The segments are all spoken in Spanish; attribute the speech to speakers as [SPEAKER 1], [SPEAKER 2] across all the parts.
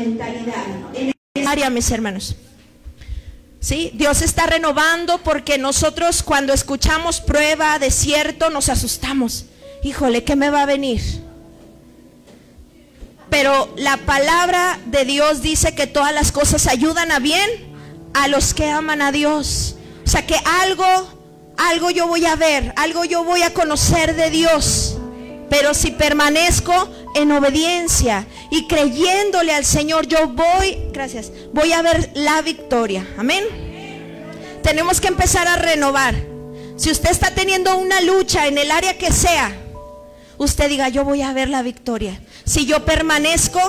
[SPEAKER 1] mentalidad. En esta área, mis hermanos. ¿Sí? Dios está renovando, porque nosotros cuando escuchamos prueba, desierto, nos asustamos. Híjole, ¿qué me va a venir? Pero la palabra de Dios dice que todas las cosas ayudan a bien a los que aman a Dios. O sea que algo yo voy a ver, algo yo voy a conocer de Dios. Pero si permanezco en obediencia y creyéndole al Señor, yo voy a ver la victoria. Amén. Tenemos que empezar a renovar. Si usted está teniendo una lucha en el área que sea, usted diga, yo voy a ver la victoria si yo permanezco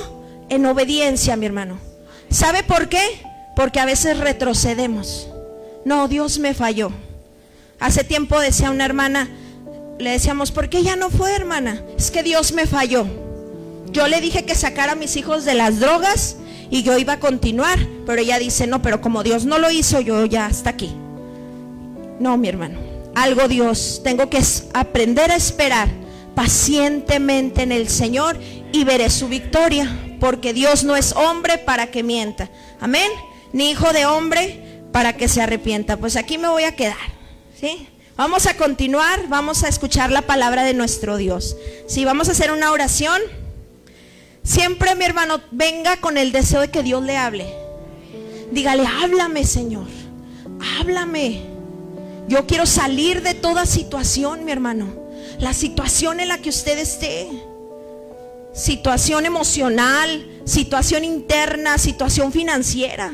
[SPEAKER 1] en obediencia, mi hermano. ¿Sabe por qué? Porque a veces retrocedemos. No, Dios me falló. Hace tiempo decía una hermana, le decíamos, ¿por qué ya no fue, hermana? Es que Dios me falló. Yo le dije que sacara a mis hijos de las drogas y yo iba a continuar, pero ella dice, no, pero como Dios no lo hizo, yo ya hasta aquí. No, mi hermano, algo Dios, tengo que aprender a esperar pacientemente en el Señor y veré su victoria, porque Dios no es hombre para que mienta, amén, ni hijo de hombre para que se arrepienta. Pues aquí me voy a quedar, ¿sí? Vamos a continuar, vamos a escuchar la palabra de nuestro Dios. Sí, vamos a hacer una oración. Siempre, mi hermano, venga con el deseo de que Dios le hable. Dígale, háblame, Señor, háblame. Yo quiero salir de toda situación, mi hermano. La situación en la que usted esté, situación emocional, situación interna, situación financiera,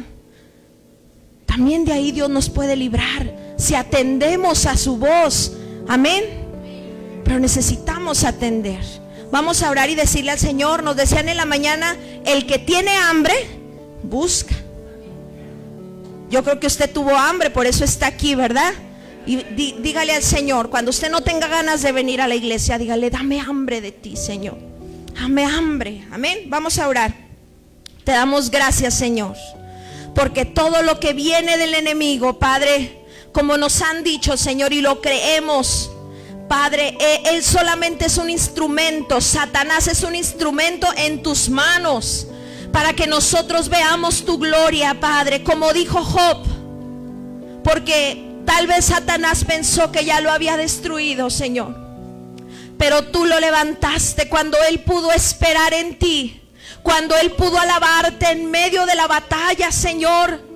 [SPEAKER 1] también de ahí Dios nos puede librar si atendemos a su voz. Amén. Pero necesitamos atender. Vamos a orar y decirle al Señor. Nos decían en la mañana, el que tiene hambre, busca. Yo creo que usted tuvo hambre, por eso está aquí, ¿verdad? Y dígale al Señor, cuando usted no tenga ganas de venir a la iglesia, dígale, dame hambre de ti, Señor. Dame hambre. Amén. Vamos a orar. Te damos gracias, Señor, porque todo lo que viene del enemigo, Padre, como nos han dicho, Señor, y lo creemos, Padre, Él solamente es un instrumento. Satanás es un instrumento en tus manos para que nosotros veamos tu gloria, Padre, como dijo Job. Porque tal vez Satanás pensó que ya lo había destruido, Señor, pero tú lo levantaste cuando él pudo esperar en ti, cuando él pudo alabarte en medio de la batalla, Señor.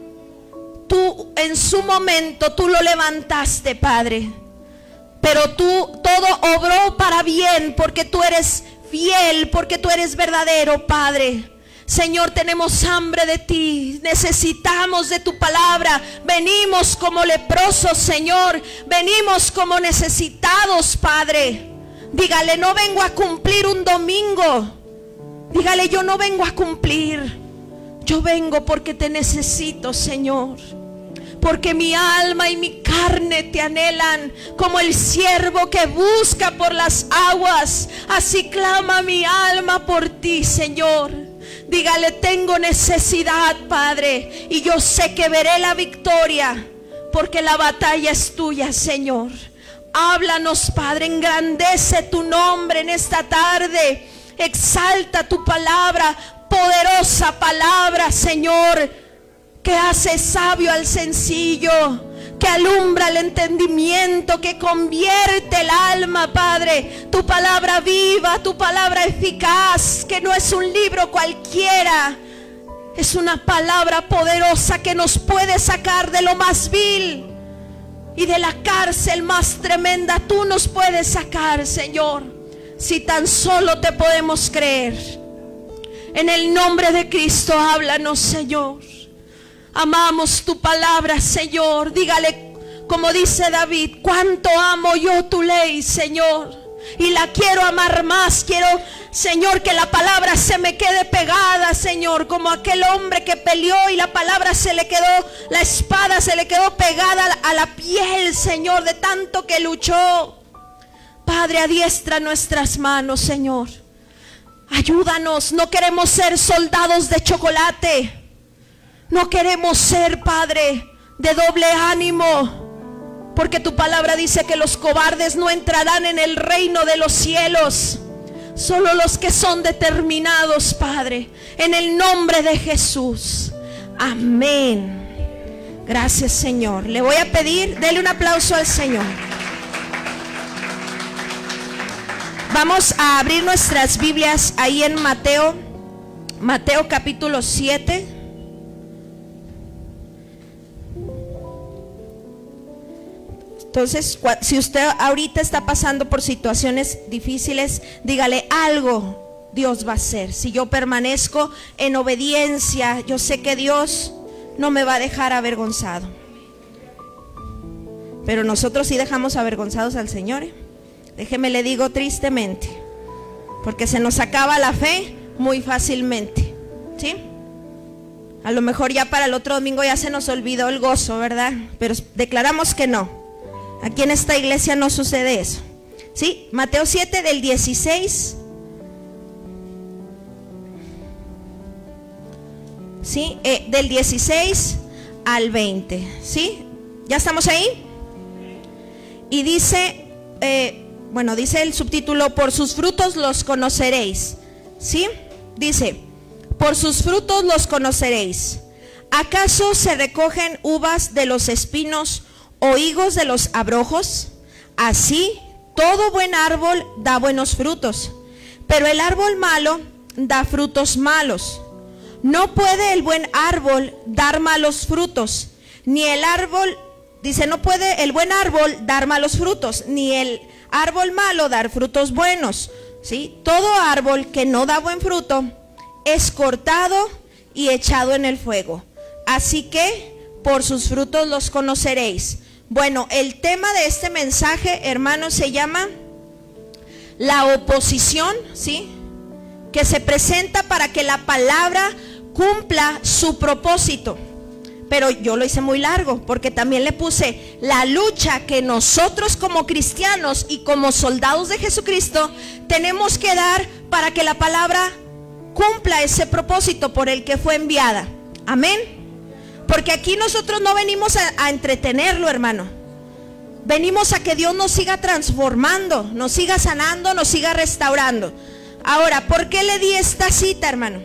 [SPEAKER 1] Tú en su momento, tú lo levantaste, Padre. Pero tú, todo obró para bien, porque tú eres fiel, porque tú eres verdadero, Padre. Señor, tenemos hambre de ti, necesitamos de tu palabra. Venimos como leprosos, Señor, venimos como necesitados, Padre. Dígale, no vengo a cumplir un domingo. Dígale, yo no vengo a cumplir, yo vengo porque te necesito, Señor. Porque mi alma y mi carne te anhelan, como el ciervo que busca por las aguas. Así clama mi alma por ti, Señor. Dígale, tengo necesidad, Padre, y yo sé que veré la victoria, porque la batalla es tuya, Señor. Háblanos, Padre, engrandece tu nombre en esta tarde. Exalta tu palabra, poderosa palabra, Señor, que hace sabio al sencillo, que alumbra el entendimiento, que convierte el alma, Padre. Tu palabra viva, tu palabra eficaz, que no es un libro cualquiera, es una palabra poderosa que nos puede sacar de lo más vil y de la cárcel más tremenda. Tú nos puedes sacar, Señor, si tan solo te podemos creer. En el nombre de Cristo, háblanos, Señor. Amamos tu palabra, Señor. Dígale, como dice David, cuánto amo yo tu ley, Señor, y la quiero amar más. Quiero, Señor, que la palabra se me quede pegada, Señor, como aquel hombre que peleó y la palabra se le quedó, la espada se le quedó pegada a la piel, Señor, de tanto que luchó. Padre, adiestra nuestras manos, Señor. Ayúdanos. No queremos ser soldados de chocolate. No queremos ser, Padre, de doble ánimo, porque tu palabra dice que los cobardes no entrarán en el reino de los cielos. Solo los que son determinados, Padre, en el nombre de Jesús. Amén. Gracias, Señor. Le voy a pedir, dele un aplauso al Señor. Vamos a abrir nuestras Biblias ahí en Mateo capítulo 7. Entonces, si usted ahorita está pasando por situaciones difíciles, dígale: algo Dios va a hacer. Si yo permanezco en obediencia, yo sé que Dios no me va a dejar avergonzado. Pero nosotros sí dejamos avergonzados al Señor, ¿eh? Déjeme le digo tristemente, porque se nos acaba la fe muy fácilmente, ¿sí? A lo mejor ya para el otro domingo ya se nos olvidó el gozo, ¿verdad? Pero declaramos que no. Aquí en esta iglesia no sucede eso, ¿sí? Mateo 7 del 16, ¿sí? Del 16 al 20, ¿sí? ¿Ya estamos ahí? Y dice, dice el subtítulo: por sus frutos los conoceréis, ¿sí? Dice: por sus frutos los conoceréis. ¿Acaso se recogen uvas de los espinos o higos de los abrojos? Así todo buen árbol da buenos frutos, pero el árbol malo da frutos malos. No puede el buen árbol dar malos frutos, ni el árbol, dice, no puede el buen árbol dar malos frutos, ni el árbol malo dar frutos buenos, ¿sí? Todo árbol que no da buen fruto es cortado y echado en el fuego. Así que por sus frutos los conoceréis. Bueno, el tema de este mensaje, hermanos, se llama la oposición, ¿sí? Que se presenta para que la palabra cumpla su propósito. Pero yo lo hice muy largo, porque también le puse la lucha que nosotros como cristianos y como soldados de Jesucristo tenemos que dar para que la palabra cumpla ese propósito por el que fue enviada. Amén. Porque aquí nosotros no venimos a entretenerlo, hermano. Venimos a que Dios nos siga transformando, nos siga sanando, nos siga restaurando. Ahora, ¿por qué le di esta cita, hermano?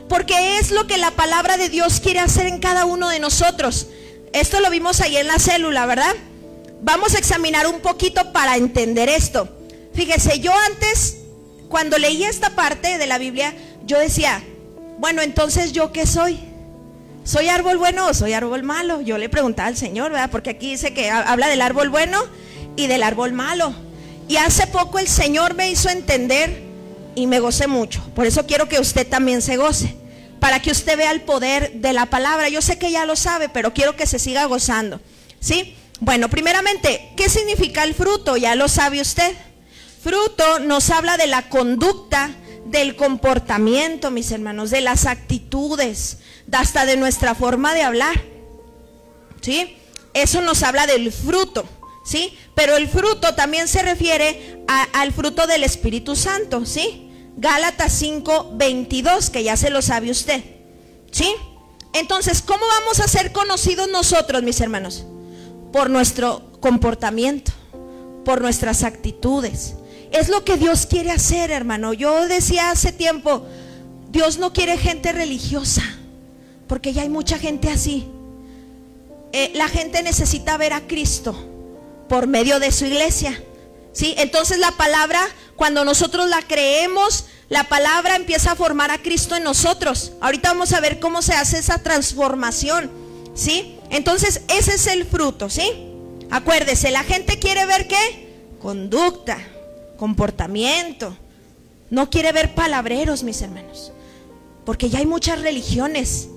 [SPEAKER 1] Porque es lo que la palabra de Dios quiere hacer en cada uno de nosotros. Esto lo vimos ahí en la célula, ¿verdad? Vamos a examinar un poquito para entender esto. Fíjese, yo antes, cuando leía esta parte de la Biblia, yo decía: bueno, entonces, ¿yo qué soy? ¿Soy árbol bueno o soy árbol malo? Yo le preguntaba al Señor, ¿verdad? Porque aquí dice que habla del árbol bueno y del árbol malo. Y hace poco el Señor me hizo entender y me gocé mucho. Por eso quiero que usted también se goce, para que usted vea el poder de la palabra. Yo sé que ya lo sabe, pero quiero que se siga gozando, ¿sí? Bueno, primeramente, ¿qué significa el fruto? Ya lo sabe usted. Fruto nos habla de la conducta, del comportamiento, mis hermanos, de las actitudes, hasta de nuestra forma de hablar, ¿sí? Eso nos habla del fruto, ¿sí? Pero el fruto también se refiere al fruto del Espíritu Santo, ¿sí? Gálatas 5:22, que ya se lo sabe usted, ¿sí? Entonces, ¿cómo vamos a ser conocidos nosotros, mis hermanos? Por nuestro comportamiento, por nuestras actitudes. Es lo que Dios quiere hacer, hermano. Yo decía hace tiempo, Dios no quiere gente religiosa, porque ya hay mucha gente así. La gente necesita ver a Cristo por medio de su iglesia, ¿sí? Entonces la palabra, cuando nosotros la creemos, la palabra empieza a formar a Cristo en nosotros. Ahorita vamos a ver cómo se hace esa transformación, ¿sí? Entonces ese es el fruto, ¿sí? Acuérdese, la gente quiere ver ¿qué? Conducta, comportamiento. No quiere ver palabreros, mis hermanos, porque ya hay muchas religiones.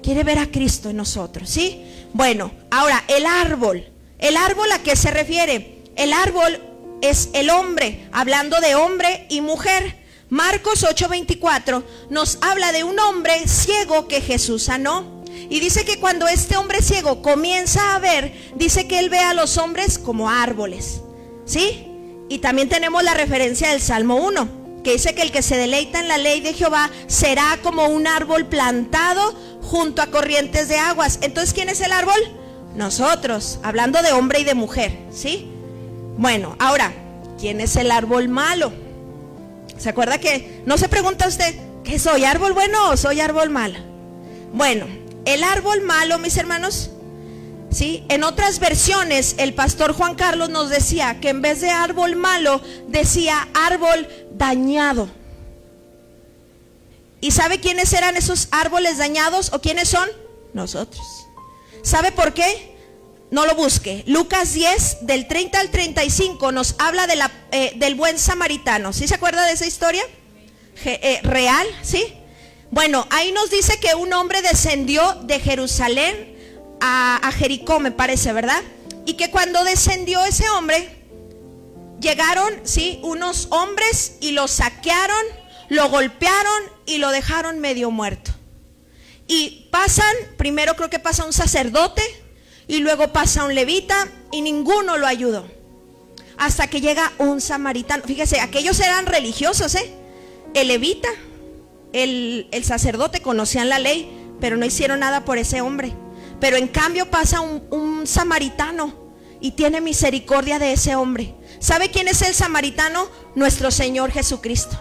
[SPEAKER 1] Quiere ver a Cristo en nosotros, ¿sí? Bueno, ahora el árbol. ¿El árbol a qué se refiere? El árbol es el hombre, hablando de hombre y mujer. Marcos 8:24 nos habla de un hombre ciego que Jesús sanó. Y dice que cuando este hombre ciego comienza a ver, dice que él ve a los hombres como árboles, ¿sí? Y también tenemos la referencia del Salmo 1, que dice que el que se deleita en la ley de Jehová será como un árbol plantado junto a corrientes de aguas. Entonces, ¿quién es el árbol? Nosotros, hablando de hombre y de mujer, ¿sí? Bueno, ahora, ¿quién es el árbol malo? ¿Se acuerda que no se pregunta usted, ¿qué soy? ¿Árbol bueno o soy árbol malo? Bueno, el árbol malo, mis hermanos, ¿sí? En otras versiones el pastor Juan Carlos nos decía que en vez de árbol malo decía árbol dañado. ¿Y sabe quiénes eran esos árboles dañados o quiénes son? Nosotros. ¿Sabe por qué? No lo busque. Lucas 10 del 30 al 35 nos habla de del buen samaritano. ¿Sí se acuerda de esa historia? Real, ¿sí? Bueno, ahí nos dice que un hombre descendió de Jerusalén a Jericó, me parece, ¿verdad? Y que cuando descendió ese hombre, llegaron, ¿sí?, unos hombres y lo saquearon, lo golpearon y lo dejaron medio muerto. Y pasan, primero creo que pasa un sacerdote y luego pasa un levita y ninguno lo ayudó. Hasta que llega un samaritano. Fíjese, aquellos eran religiosos, ¿eh? El levita, el sacerdote conocían la ley, pero no hicieron nada por ese hombre. Pero en cambio pasa un samaritano y tiene misericordia de ese hombre. ¿Sabe quién es el samaritano? Nuestro Señor Jesucristo.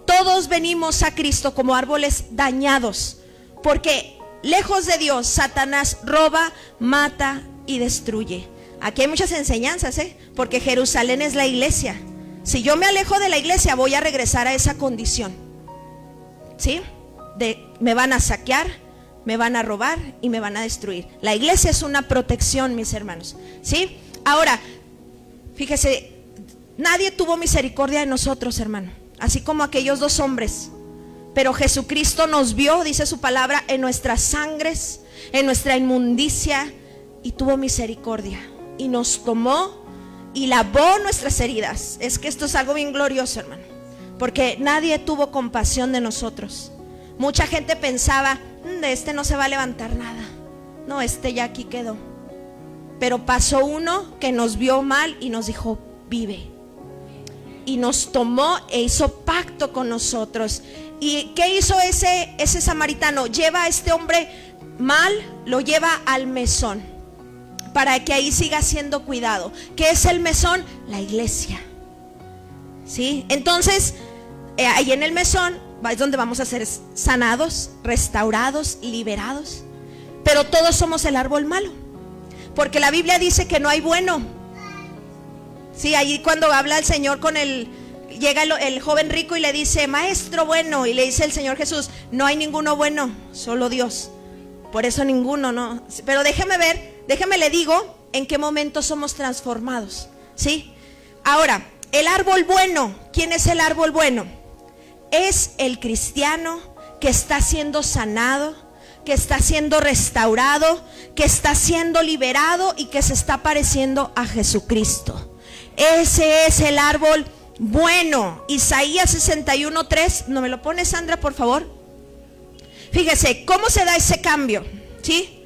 [SPEAKER 1] Todos venimos a Cristo como árboles dañados, porque lejos de Dios, Satanás roba, mata y destruye. Aquí hay muchas enseñanzas, porque Jerusalén es la iglesia. Si yo me alejo de la iglesia, voy a regresar a esa condición, ¿sí? Me van a saquear, me van a robar y me van a destruir. La iglesia es una protección, mis hermanos, ¿sí? Ahora, fíjese, nadie tuvo misericordia de nosotros, hermano, así como aquellos dos hombres. Pero Jesucristo nos vio, dice su palabra, en nuestras sangres, en nuestra inmundicia, y tuvo misericordia. Y nos tomó y lavó nuestras heridas. Es que esto es algo bien glorioso, hermano, porque nadie tuvo compasión de nosotros. Mucha gente pensaba, de este no se va a levantar nada. No, este ya aquí quedó. Pero pasó uno que nos vio mal y nos dijo, vive. Y nos tomó e hizo pacto con nosotros. ¿Y qué hizo ese samaritano? Lleva a este hombre mal, lo lleva al mesón, para que ahí siga siendo cuidado. ¿Qué es el mesón? La iglesia, ¿sí? Entonces, ahí en el mesón es donde vamos a ser sanados, restaurados, liberados. Pero todos somos el árbol malo, porque la Biblia dice que no hay bueno. Sí, ahí cuando habla el Señor con llega el joven rico y le dice, maestro bueno, y le dice el Señor Jesús, no hay ninguno bueno, solo Dios. Por eso ninguno, no. Pero déjeme le digo en qué momento somos transformados, ¿sí? Ahora, el árbol bueno, ¿quién es el árbol bueno? Es el cristiano que está siendo sanado, que está siendo restaurado, que está siendo liberado y que se está pareciendo a Jesucristo. Ese es el árbol bueno. Isaías 61:3, ¿no me lo pone, Sandra, por favor? Fíjese, ¿cómo se da ese cambio? ¿Sí?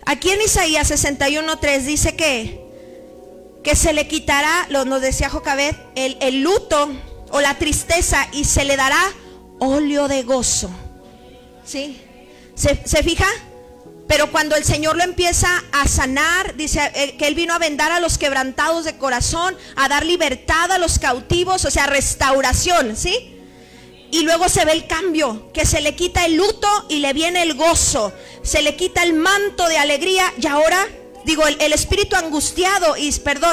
[SPEAKER 1] Aquí en Isaías 61:3 dice que se le quitará, nos decía Jocabed, el luto o la tristeza, y se le dará óleo de gozo. ¿Sí? ¿Se fija? Pero cuando el Señor lo empieza a sanar, dice que Él vino a vendar a los quebrantados de corazón, a dar libertad a los cautivos, o sea, restauración, ¿sí? Y luego se ve el cambio, que se le quita el luto y le viene el gozo, se le quita el manto de alegría y ahora, el espíritu angustiado,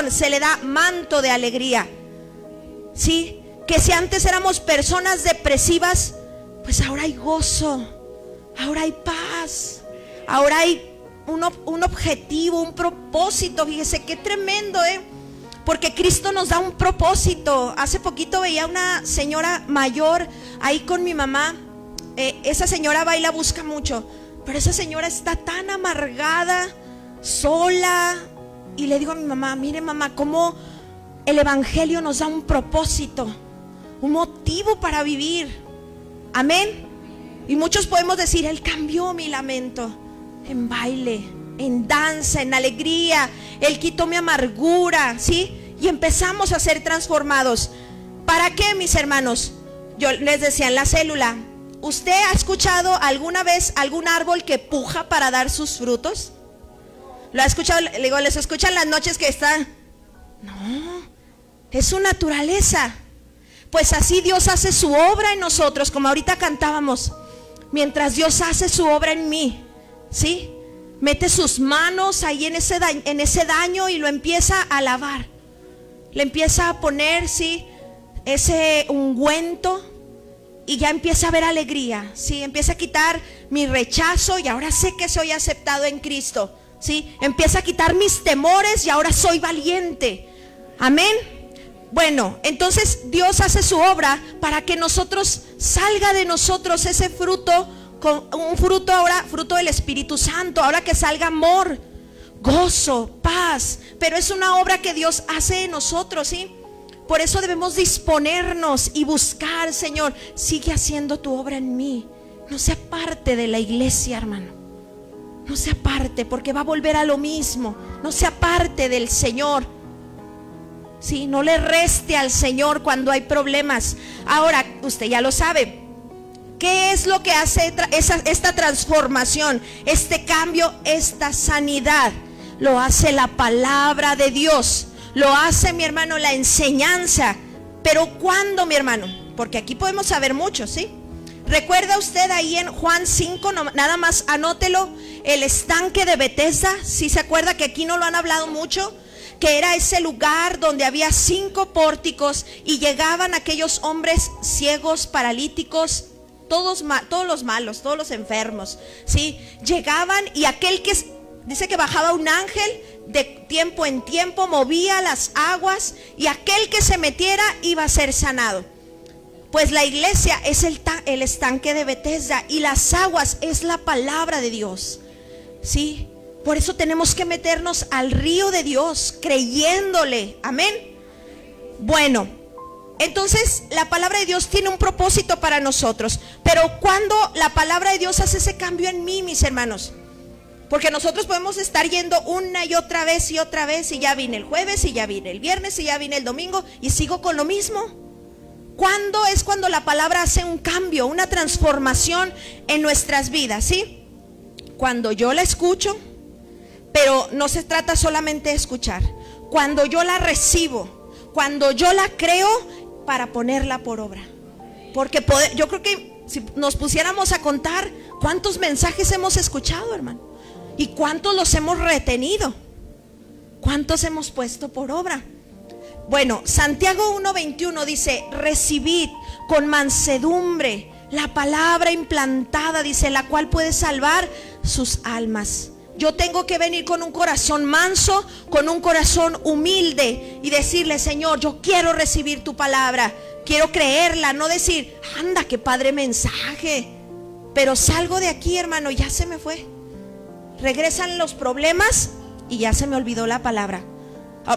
[SPEAKER 1] se le da manto de alegría, ¿sí? Que si antes éramos personas depresivas, pues ahora hay gozo, ahora hay paz. Ahora hay un objetivo, un propósito. Fíjese qué tremendo, porque Cristo nos da un propósito. Hace poquito veía una señora mayor ahí con mi mamá. Esa señora va y la busca mucho, pero esa señora está tan amargada, sola. Y le digo a mi mamá, mire mamá, cómo el evangelio nos da un propósito, un motivo para vivir. Amén. Y muchos podemos decir, Él cambió mi lamento en baile, en danza, en alegría. Él quitó mi amargura, ¿sí? Y empezamos a ser transformados. ¿Para qué, mis hermanos? Yo les decía en la célula, ¿usted ha escuchado alguna vez algún árbol que puja para dar sus frutos? ¿Lo ha escuchado? Le digo, ¿les escuchan las noches que están? No, es su naturaleza. Pues así Dios hace su obra en nosotros, como ahorita cantábamos. Mientras Dios hace su obra en mí, ¿sí? Mete sus manos ahí en ese daño y lo empieza a lavar. Le empieza a poner, ¿sí?, ese ungüento, y ya empieza a haber alegría, ¿sí? Empieza a quitar mi rechazo y ahora sé que soy aceptado en Cristo, ¿sí? Empieza a quitar mis temores y ahora soy valiente. Amén. Bueno, entonces Dios hace su obra para que nosotros, salga de nosotros ese fruto, un fruto ahora, fruto del Espíritu Santo, ahora que salga amor, gozo, paz, pero es una obra que Dios hace en nosotros, ¿sí? Por eso debemos disponernos y buscar, Señor, sigue haciendo tu obra en mí. No se aparte de la iglesia, hermano. No se aparte, porque va a volver a lo mismo. No se aparte del Señor. Sí, no le reste al Señor cuando hay problemas. Ahora, usted ya lo sabe. ¿Qué es lo que hace esta transformación, este cambio, esta sanidad? Lo hace la palabra de Dios. Lo hace, mi hermano, la enseñanza. Pero ¿cuándo, mi hermano? Porque aquí podemos saber mucho, ¿sí? ¿Recuerda usted ahí en Juan 5? Nada más anótelo. El estanque de Betesda. ¿Sí se acuerda que aquí no lo han hablado mucho? Que era ese lugar donde había 5 pórticos y llegaban aquellos hombres ciegos, paralíticos, todos los malos, todos los enfermos, ¿sí? Llegaban y aquel que dice que bajaba un ángel de tiempo en tiempo, movía las aguas y aquel que se metiera iba a ser sanado. Pues la iglesia es el estanque de Betesda y las aguas es la palabra de Dios, ¿sí? Por eso tenemos que meternos al río de Dios, creyéndole. Amén. Bueno, entonces la palabra de Dios tiene un propósito para nosotros. Pero cuando la palabra de Dios hace ese cambio en mí, mis hermanos, porque nosotros podemos estar yendo una y otra vez y ya vine el jueves y ya vine el viernes y ya vine el domingo y sigo con lo mismo. ¿Cuándo es cuando la palabra hace un cambio, una transformación en nuestras vidas? ¿Sí? Cuando yo la escucho. Pero no se trata solamente de escuchar. Cuando yo la recibo, cuando yo la creo, para ponerla por obra. Porque yo creo que si nos pusiéramos a contar cuántos mensajes hemos escuchado, hermano, y cuántos los hemos retenido, cuántos hemos puesto por obra. Bueno, Santiago 1:21 dice: recibid con mansedumbre la palabra implantada, dice, la cual puede salvar sus almas. Yo tengo que venir con un corazón manso, con un corazón humilde y decirle: Señor, yo quiero recibir tu palabra, quiero creerla, no decir: anda, qué padre mensaje, pero salgo de aquí, hermano, ya se me fue. Regresan los problemas y ya se me olvidó la palabra.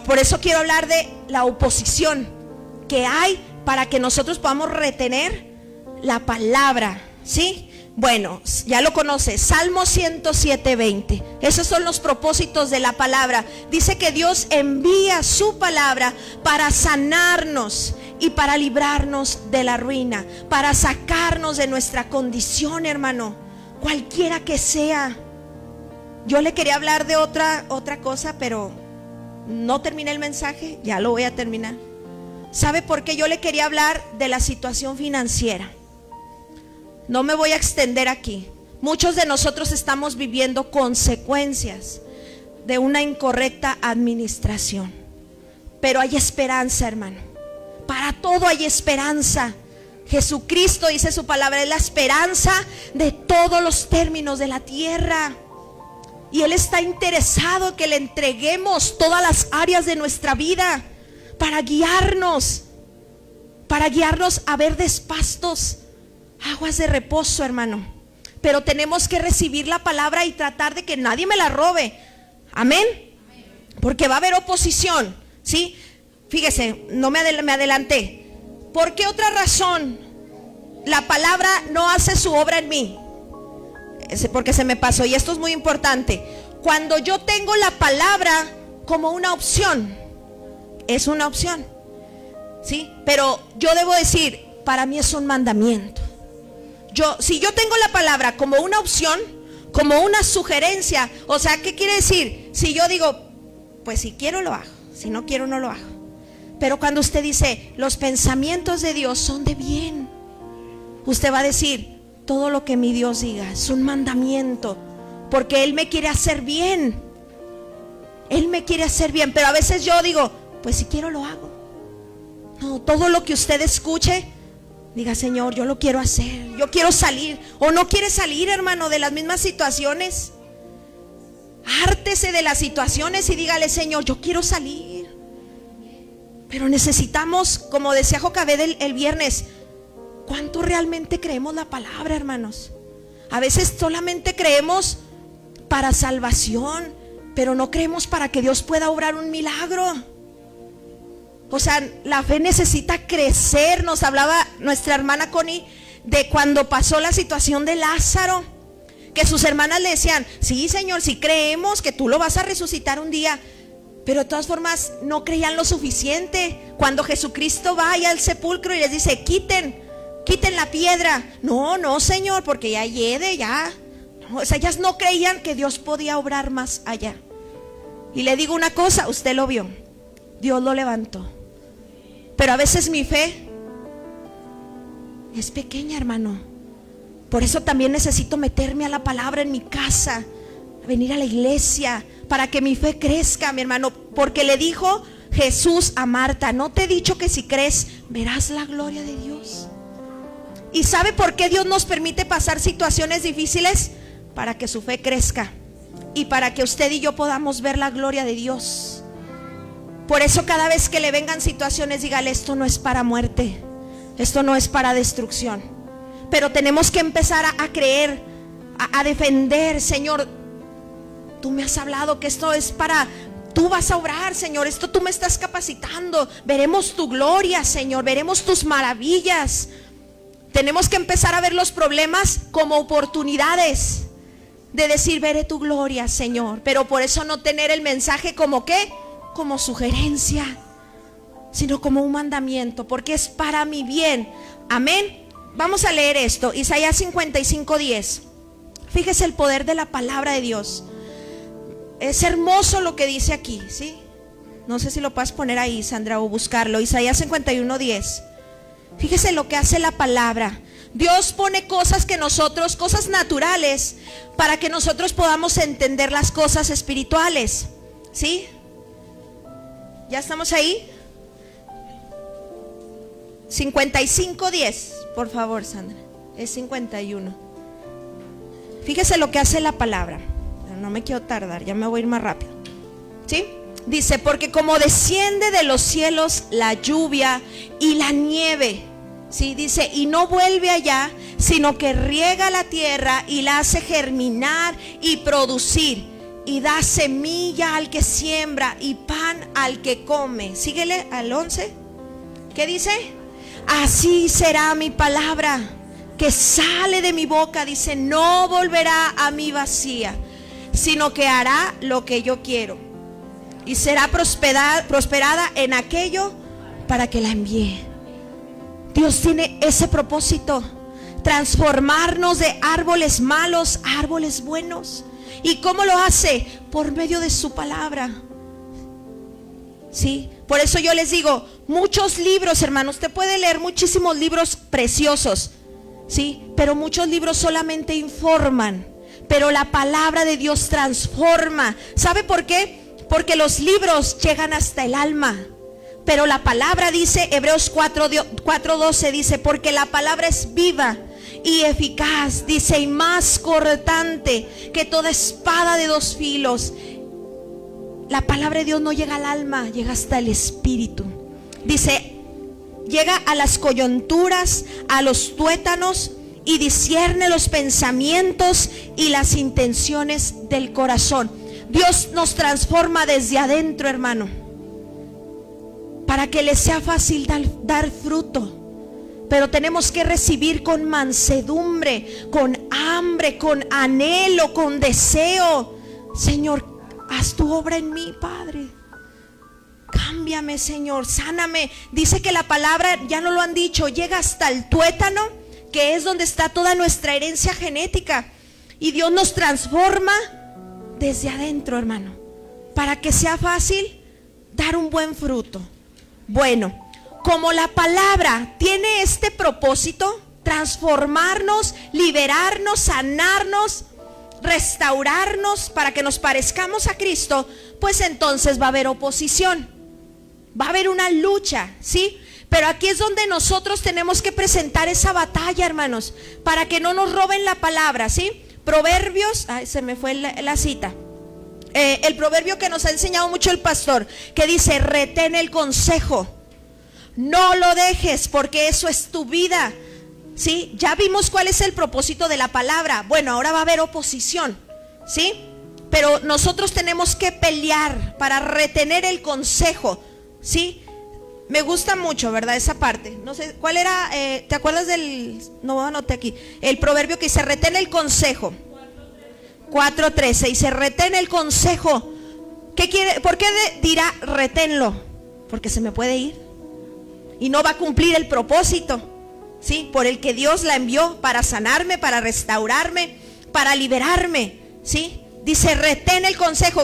[SPEAKER 1] Por eso quiero hablar de la oposición que hay para que nosotros podamos retener la palabra, ¿sí? Bueno, ya lo conoce, Salmo 107:20. Esos son los propósitos de la palabra. Dice que Dios envía su palabra para sanarnos y para librarnos de la ruina, para sacarnos de nuestra condición, hermano, cualquiera que sea. Yo le quería hablar de otra cosa, pero no terminé el mensaje, ya lo voy a terminar. ¿Sabe por qué yo le quería hablar de la situación financiera? No me voy a extender aquí. Muchos de nosotros estamos viviendo consecuencias de una incorrecta administración. Pero hay esperanza, hermano. Para todo hay esperanza. Jesucristo, dice su palabra, es la esperanza de todos los términos de la tierra. Y Él está interesado en que le entreguemos todas las áreas de nuestra vida para guiarnos a verdes pastos, aguas de reposo, hermano. Pero tenemos que recibir la palabra y tratar de que nadie me la robe. Amén. Porque va a haber oposición, ¿sí? Fíjese, no me adelanté. ¿Por qué otra razón la palabra no hace su obra en mí? Porque se me pasó, y esto es muy importante. Cuando yo tengo la palabra como una opción, es una opción, ¿sí? Pero yo debo decir, para mí es un mandamiento. Si yo tengo la palabra como una opción, como una sugerencia, o sea, ¿qué quiere decir? Si yo digo, pues si quiero lo hago, si no quiero no lo hago. Pero cuando usted dice, los pensamientos de Dios son de bien, usted va a decir, todo lo que mi Dios diga es un mandamiento, porque Él me quiere hacer bien. Él me quiere hacer bien. Pero a veces yo digo, pues si quiero lo hago. No, todo lo que usted escuche, diga, Señor, yo lo quiero hacer, yo quiero salir. O no quiere salir, hermano, de las mismas situaciones. Hártese de las situaciones y dígale, Señor, yo quiero salir. Pero necesitamos, como decía Jocabed el viernes, ¿cuánto realmente creemos la palabra, hermanos? A veces solamente creemos para salvación, pero no creemos para que Dios pueda obrar un milagro. O sea, la fe necesita crecer. Nos hablaba nuestra hermana Connie de cuando pasó la situación de Lázaro, que sus hermanas le decían, sí, Señor, sí creemos que tú lo vas a resucitar un día. Pero de todas formas no creían lo suficiente. Cuando Jesucristo va al sepulcro y les dice, quiten la piedra. No, Señor, porque ya hiede, ya. No, o sea, ellas no creían que Dios podía obrar más allá. Y le digo una cosa, usted lo vio, Dios lo levantó. Pero a veces mi fe es pequeña, hermano. Por eso también necesito meterme a la palabra en mi casa, venir a la iglesia, para que mi fe crezca, mi hermano. Porque le dijo Jesús a Marta, ¿no te he dicho que si crees verás la gloria de Dios? ¿Y sabe por qué Dios nos permite pasar situaciones difíciles? Para que su fe crezca y para que usted y yo podamos ver la gloria de Dios. Por eso cada vez que le vengan situaciones, dígale, esto no es para muerte, esto no es para destrucción. Pero tenemos que empezar a creer, a defender. Señor, tú me has hablado que esto es para, tú vas a obrar, Señor, esto tú me estás capacitando. Veremos tu gloria, Señor, veremos tus maravillas. Tenemos que empezar a ver los problemas como oportunidades de decir, veré tu gloria, Señor. Pero por eso no tener el mensaje como ¿qué? Como sugerencia, sino como un mandamiento, porque es para mi bien. Amén. Vamos a leer esto, Isaías 55:10. Fíjese el poder de la palabra de Dios. Es hermoso lo que dice aquí, ¿sí? No sé si lo puedes poner ahí, Sandra, o buscarlo. Isaías 51:10. Fíjese lo que hace la palabra. Dios pone cosas que nosotros, cosas naturales, para que nosotros podamos entender las cosas espirituales, ¿sí? ¿Ya estamos ahí? 55:10, por favor, Sandra. Es 51. Fíjese lo que hace la palabra. No me quiero tardar, ya me voy a ir más rápido, ¿sí? Dice, porque como desciende de los cielos la lluvia y la nieve, ¿sí? Dice, y no vuelve allá, sino que riega la tierra y la hace germinar y producir, y da semilla al que siembra y pan al que come. Síguele al 11. ¿Qué dice? Así será mi palabra que sale de mi boca, dice, no volverá a mí vacía, sino que hará lo que yo quiero, y será prosperada en aquello para que la envíe. Dios tiene ese propósito, transformarnos de árboles malos a árboles buenos. ¿Y cómo lo hace? Por medio de su palabra, ¿sí? Por eso yo les digo, muchos libros, hermanos, usted puede leer muchísimos libros preciosos, ¿sí? Pero muchos libros solamente informan, pero la palabra de Dios transforma. ¿Sabe por qué? Porque los libros llegan hasta el alma, pero la palabra dice, Hebreos 4:12 dice, porque la palabra es viva y eficaz, dice, y más cortante que toda espada de dos filos. La palabra de Dios no llega al alma, llega hasta el espíritu. Dice, llega a las coyunturas, a los tuétanos, y discierne los pensamientos y las intenciones del corazón. Dios nos transforma desde adentro, hermano, para que le sea fácil dar fruto. Pero tenemos que recibir con mansedumbre, con hambre, con anhelo, con deseo. Señor, haz tu obra en mí, Padre. Cámbiame, Señor, sáname. Dice que la palabra, ya no lo han dicho, llega hasta el tuétano, que es donde está toda nuestra herencia genética. Y Dios nos transforma desde adentro, hermano, para que sea fácil dar un buen fruto. Bueno, como la palabra tiene este propósito, transformarnos, liberarnos, sanarnos, restaurarnos para que nos parezcamos a Cristo, pues entonces va a haber oposición, va a haber una lucha, ¿sí? Pero aquí es donde nosotros tenemos que presentar esa batalla, hermanos, para que no nos roben la palabra, ¿sí? Proverbios, ay, se me fue la cita. El proverbio que nos ha enseñado mucho el pastor, que dice: retén el consejo, no lo dejes, porque eso es tu vida, ¿sí? Ya vimos cuál es el propósito de la palabra. Bueno, ahora va a haber oposición, ¿sí? Pero nosotros tenemos que pelear para retener el consejo, ¿sí? Me gusta mucho, ¿verdad? Esa parte. No sé, ¿cuál era? ¿Te acuerdas del...? No, anoté aquí. El proverbio que dice: retén el consejo. 4:13. Y se retén el consejo. ¿Qué quiere? ¿Por qué dirá reténlo? Porque se me puede ir y no va a cumplir el propósito, ¿sí? Por el que Dios la envió, para sanarme, para restaurarme, para liberarme, ¿sí? Dice: retén el consejo.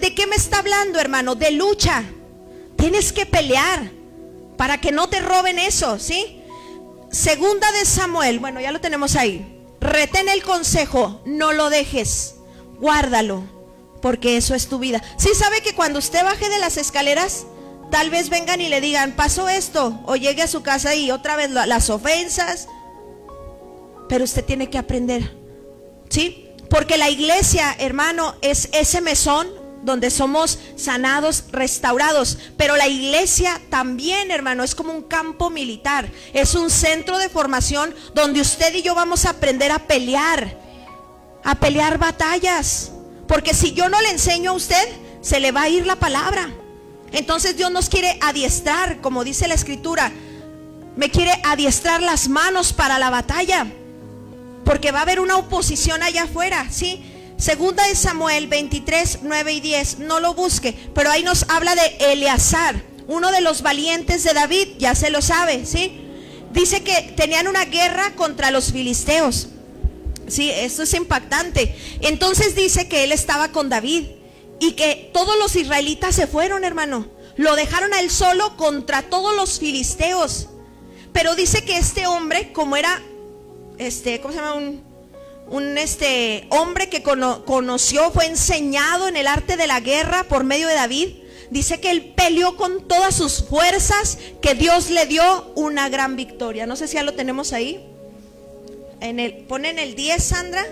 [SPEAKER 1] ¿De qué me está hablando, hermano? De lucha. Tienes que pelear para que no te roben eso, ¿sí? Segunda de Samuel, bueno, ya lo tenemos ahí. Retén el consejo, no lo dejes, guárdalo, porque eso es tu vida. ¿Sí sabe que cuando usted baje de las escaleras, tal vez vengan y le digan: pasó esto? O llegue a su casa y otra vez las ofensas. Pero usted tiene que aprender, ¿sí? Porque la iglesia, hermano, es ese mesón donde somos sanados, restaurados. Pero la iglesia también, hermano, es como un campo militar. Es un centro de formación donde usted y yo vamos a aprender a pelear batallas. Porque si yo no le enseño a usted, se le va a ir la palabra. Entonces Dios nos quiere adiestrar, como dice la escritura. Me quiere adiestrar las manos para la batalla, porque va a haber una oposición allá afuera, ¿sí? Segunda de Samuel 23, 9 y 10, no lo busque, pero ahí nos habla de Eleazar, uno de los valientes de David, ya se lo sabe, ¿sí? Dice que tenían una guerra contra los filisteos, ¿sí? Esto es impactante. Entonces dice que él estaba con David y que todos los israelitas se fueron, hermano. Lo dejaron a él solo contra todos los filisteos. Pero dice que este hombre, como era, ¿cómo se llama? Un hombre que conoció, fue enseñado en el arte de la guerra por medio de David. Dice que él peleó con todas sus fuerzas, que Dios le dio una gran victoria. No sé si ya lo tenemos ahí. Pone en el 10, Sandra.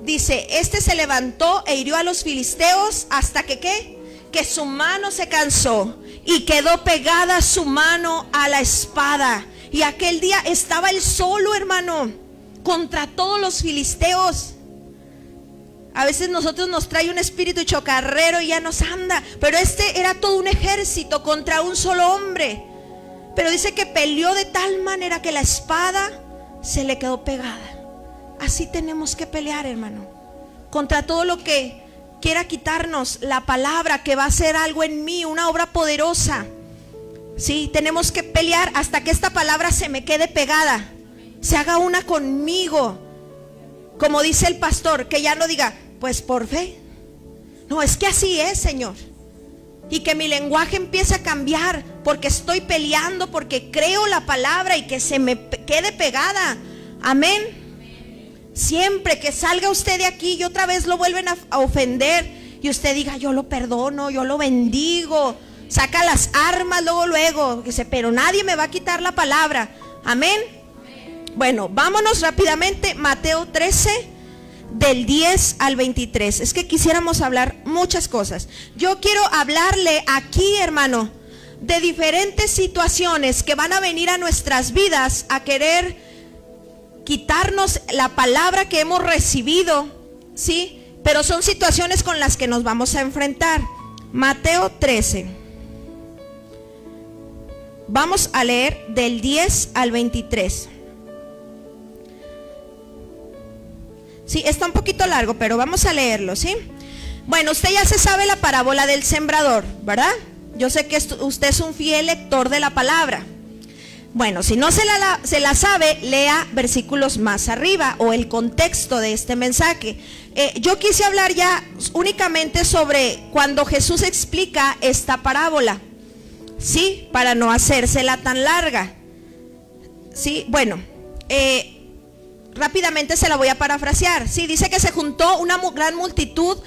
[SPEAKER 1] Dice: se levantó e hirió a los filisteos hasta que ¿qué? Que su mano se cansó y quedó pegada su mano a la espada. Y aquel día estaba él solo, hermano, contra todos los filisteos. A veces nosotros nos trae un espíritu chocarrero y ya nos anda, pero era todo un ejército contra un solo hombre. Pero dice que peleó de tal manera que la espada se le quedó pegada. Así tenemos que pelear, hermano, contra todo lo que quiera quitarnos la palabra, que va a hacer algo en mí, una obra poderosa. Sí, tenemos que pelear hasta que esta palabra se me quede pegada, se haga una conmigo. Como dice el pastor, que ya no diga, pues por fe. No, es que así es, Señor. Y que mi lenguaje empiece a cambiar, porque estoy peleando, porque creo la palabra y que se me quede pegada. Amén. Siempre que salga usted de aquí y otra vez lo vuelven a ofender, y usted diga, yo lo perdono, yo lo bendigo. Saca las armas luego, dice, pero nadie me va a quitar la palabra. Amén. Bueno, vámonos rápidamente. Mateo 13, del 10 al 23. Es que quisiéramos hablar muchas cosas. Yo quiero hablarle aquí, hermano, de diferentes situaciones que van a venir a nuestras vidas a querer quitarnos la palabra que hemos recibido, ¿sí? Pero son situaciones con las que nos vamos a enfrentar. Mateo 13. Vamos a leer del 10 al 23. Sí, está un poquito largo, pero vamos a leerlo, ¿sí? Bueno, usted ya se sabe la parábola del sembrador, ¿verdad? Yo sé que usted es un fiel lector de la palabra. Bueno, si no se la sabe, lea versículos más arriba o el contexto de este mensaje. Yo quise hablar ya únicamente sobre cuando Jesús explica esta parábola. sí, para no hacérsela tan larga. Sí, bueno, rápidamente se la voy a parafrasear. Sí, dice que se juntó una gran multitud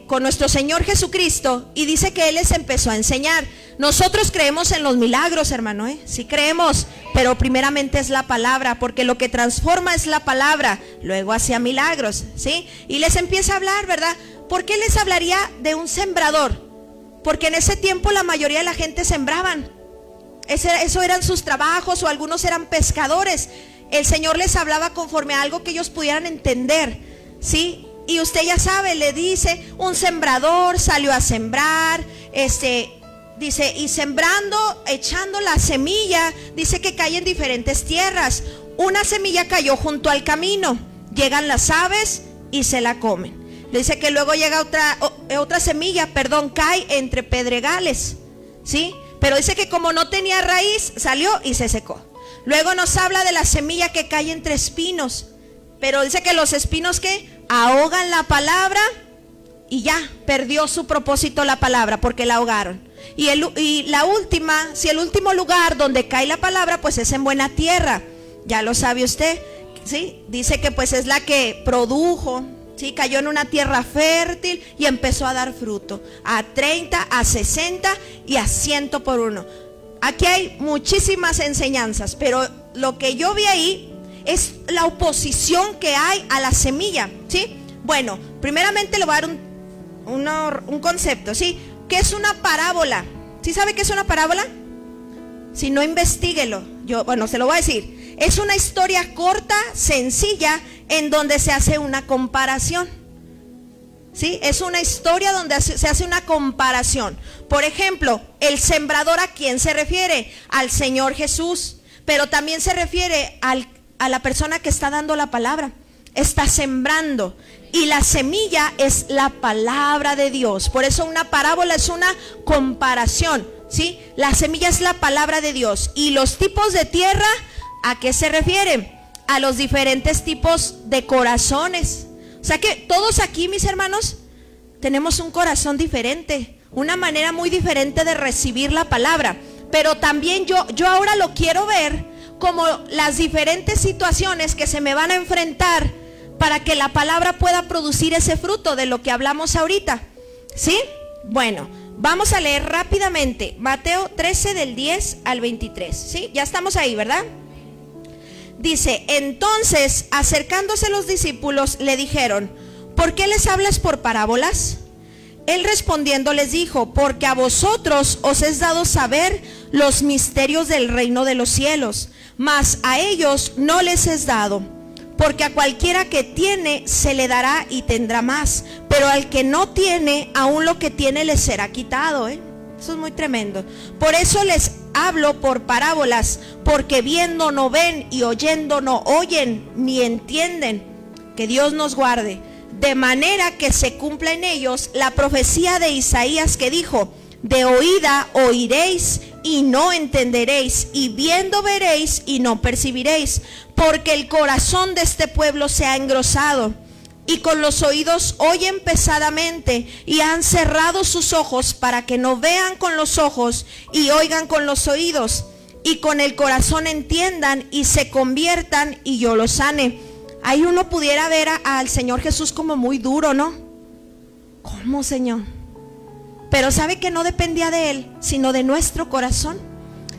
[SPEAKER 1] con nuestro Señor Jesucristo, y dice que Él les empezó a enseñar. Nosotros creemos en los milagros, hermano, sí creemos, pero primeramente es la palabra, porque lo que transforma es la palabra. Luego hacía milagros, ¿sí? Y les empieza a hablar, ¿verdad? ¿Por qué les hablaría de un sembrador? Porque en ese tiempo la mayoría de la gente sembraban. Eso eran sus trabajos, o algunos eran pescadores. El Señor les hablaba conforme a algo que ellos pudieran entender, ¿sí? Y usted ya sabe, le dice, un sembrador salió a sembrar, dice, y sembrando, echando la semilla, dice que cae en diferentes tierras. Una semilla cayó junto al camino, llegan las aves y se la comen. Dice que luego llega otra semilla, cae entre pedregales, ¿sí? Pero dice que como no tenía raíz, salió y se secó. Luego nos habla de la semilla que cae entre espinos, pero dice que los espinos que ahogan la palabra, y ya perdió su propósito la palabra porque la ahogaron. Y la última, si el último lugar donde cae la palabra, pues es en buena tierra. Ya lo sabe usted, ¿sí? Dice que pues es la que produjo, ¿sí? Cayó en una tierra fértil y empezó a dar fruto, a 30, a 60 y a 100 por uno. Aquí hay muchísimas enseñanzas, pero lo que yo vi ahí es la oposición que hay a la semilla, ¿sí? Bueno, primeramente le voy a dar un concepto, ¿sí? ¿Qué es una parábola? ¿Sí sabe qué es una parábola? Si no, investíguelo. Bueno, se lo voy a decir. Es una historia corta, sencilla, en donde se hace una comparación, ¿sí? Es una historia donde se hace una comparación. Por ejemplo, el sembrador, ¿a quién se refiere? Al Señor Jesús, pero también se refiere a la persona que está dando la palabra, está sembrando, y la semilla es la palabra de Dios. Por eso una parábola es una comparación, ¿sí? La semilla es la palabra de Dios. Y los tipos de tierra, ¿a qué se refieren? A los diferentes tipos de corazones. O sea que todos aquí, mis hermanos, tenemos un corazón diferente, una manera muy diferente de recibir la palabra. Pero también yo ahora lo quiero ver como las diferentes situaciones que se me van a enfrentar para que la palabra pueda producir ese fruto de lo que hablamos ahorita, ¿sí? Bueno, vamos a leer rápidamente Mateo 13 del 10 al 23, ¿sí? Ya estamos ahí, ¿verdad? Dice, entonces, acercándose los discípulos, le dijeron, ¿por qué les hablas por parábolas? Él respondiendo les dijo, porque a vosotros os es dado saber los misterios del reino de los cielos, mas a ellos no les es dado, porque a cualquiera que tiene se le dará y tendrá más, pero al que no tiene, aún lo que tiene le será quitado, Eso es muy tremendo. Por eso les hablo por parábolas, porque viendo no ven y oyendo no oyen ni entienden. Que Dios nos guarde. De manera que se cumpla en ellos la profecía de Isaías que dijo, de oída oiréis y no entenderéis, y viendo veréis y no percibiréis, porque el corazón de este pueblo se ha engrosado, y con los oídos oyen pesadamente, y han cerrado sus ojos para que no vean con los ojos y oigan con los oídos, y con el corazón entiendan y se conviertan y yo los sane. Ahí uno pudiera ver al Señor Jesús como muy duro, ¿no? ¿Cómo, Señor? Pero sabe que no dependía de Él, sino de nuestro corazón.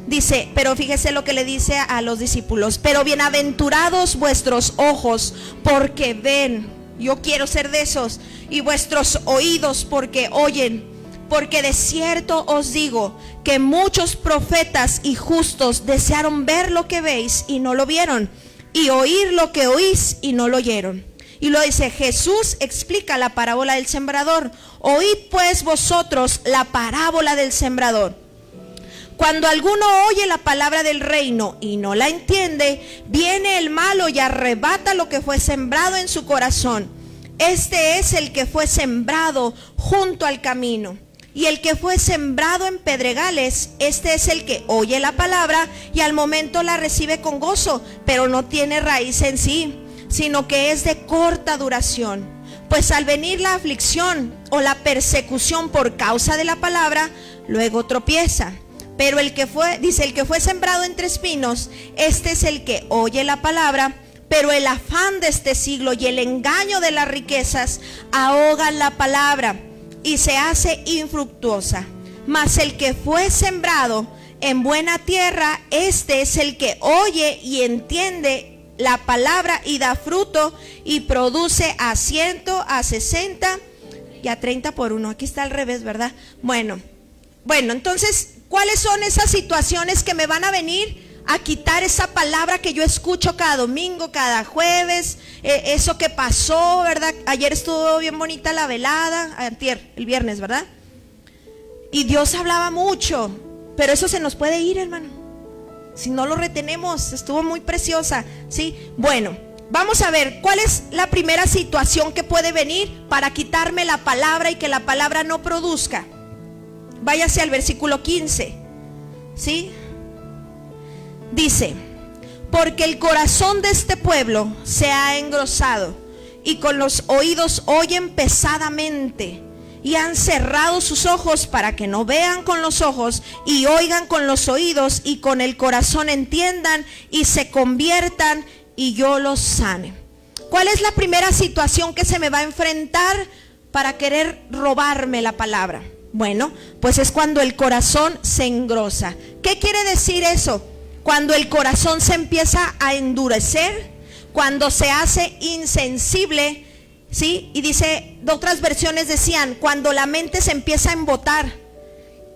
[SPEAKER 1] Dice, pero fíjese lo que le dice a los discípulos, pero bienaventurados vuestros ojos porque ven. Yo quiero ser de esos. Y vuestros oídos porque oyen. Porque de cierto os digo que muchos profetas y justos desearon ver lo que veis y no lo vieron, y oír lo que oís y no lo oyeron. Y lo dice, Jesús explica la parábola del sembrador. Oíd pues vosotros la parábola del sembrador. Cuando alguno oye la palabra del reino y no la entiende, viene el malo y arrebata lo que fue sembrado en su corazón. Este es el que fue sembrado junto al camino. Y el que fue sembrado en pedregales, este es el que oye la palabra y al momento la recibe con gozo, pero no tiene raíz en sí, sino que es de corta duración. Pues al venir la aflicción o la persecución por causa de la palabra, luego tropieza. Pero el que fue sembrado entre espinos, este es el que oye la palabra, pero el afán de este siglo y el engaño de las riquezas ahogan la palabra y se hace infructuosa. Mas el que fue sembrado en buena tierra, este es el que oye y entiende la palabra y da fruto y produce a 100, a 60 y a 30 por uno. Aquí está al revés, ¿verdad? Bueno, entonces, ¿cuáles son esas situaciones que me van a venir a quitar esa palabra que yo escucho cada domingo, cada jueves? Eso que pasó, ¿verdad? Ayer estuvo bien bonita la velada, antier, el viernes, ¿verdad? Y Dios hablaba mucho, pero eso se nos puede ir, hermano, si no lo retenemos. Estuvo muy preciosa, ¿sí? Bueno, vamos a ver, ¿cuál es la primera situación que puede venir para quitarme la palabra y que la palabra no produzca? Váyase al versículo 15, ¿sí? Dice: porque el corazón de este pueblo se ha engrosado y con los oídos oyen pesadamente y han cerrado sus ojos para que no vean con los ojos y oigan con los oídos y con el corazón entiendan y se conviertan y yo los sane. ¿Cuál es la primera situación que se me va a enfrentar para querer robarme la palabra? Bueno, pues es cuando el corazón se engrosa. ¿Qué quiere decir eso? Cuando el corazón se empieza a endurecer, cuando se hace insensible, ¿sí? Y dice, otras versiones decían, cuando la mente se empieza a embotar,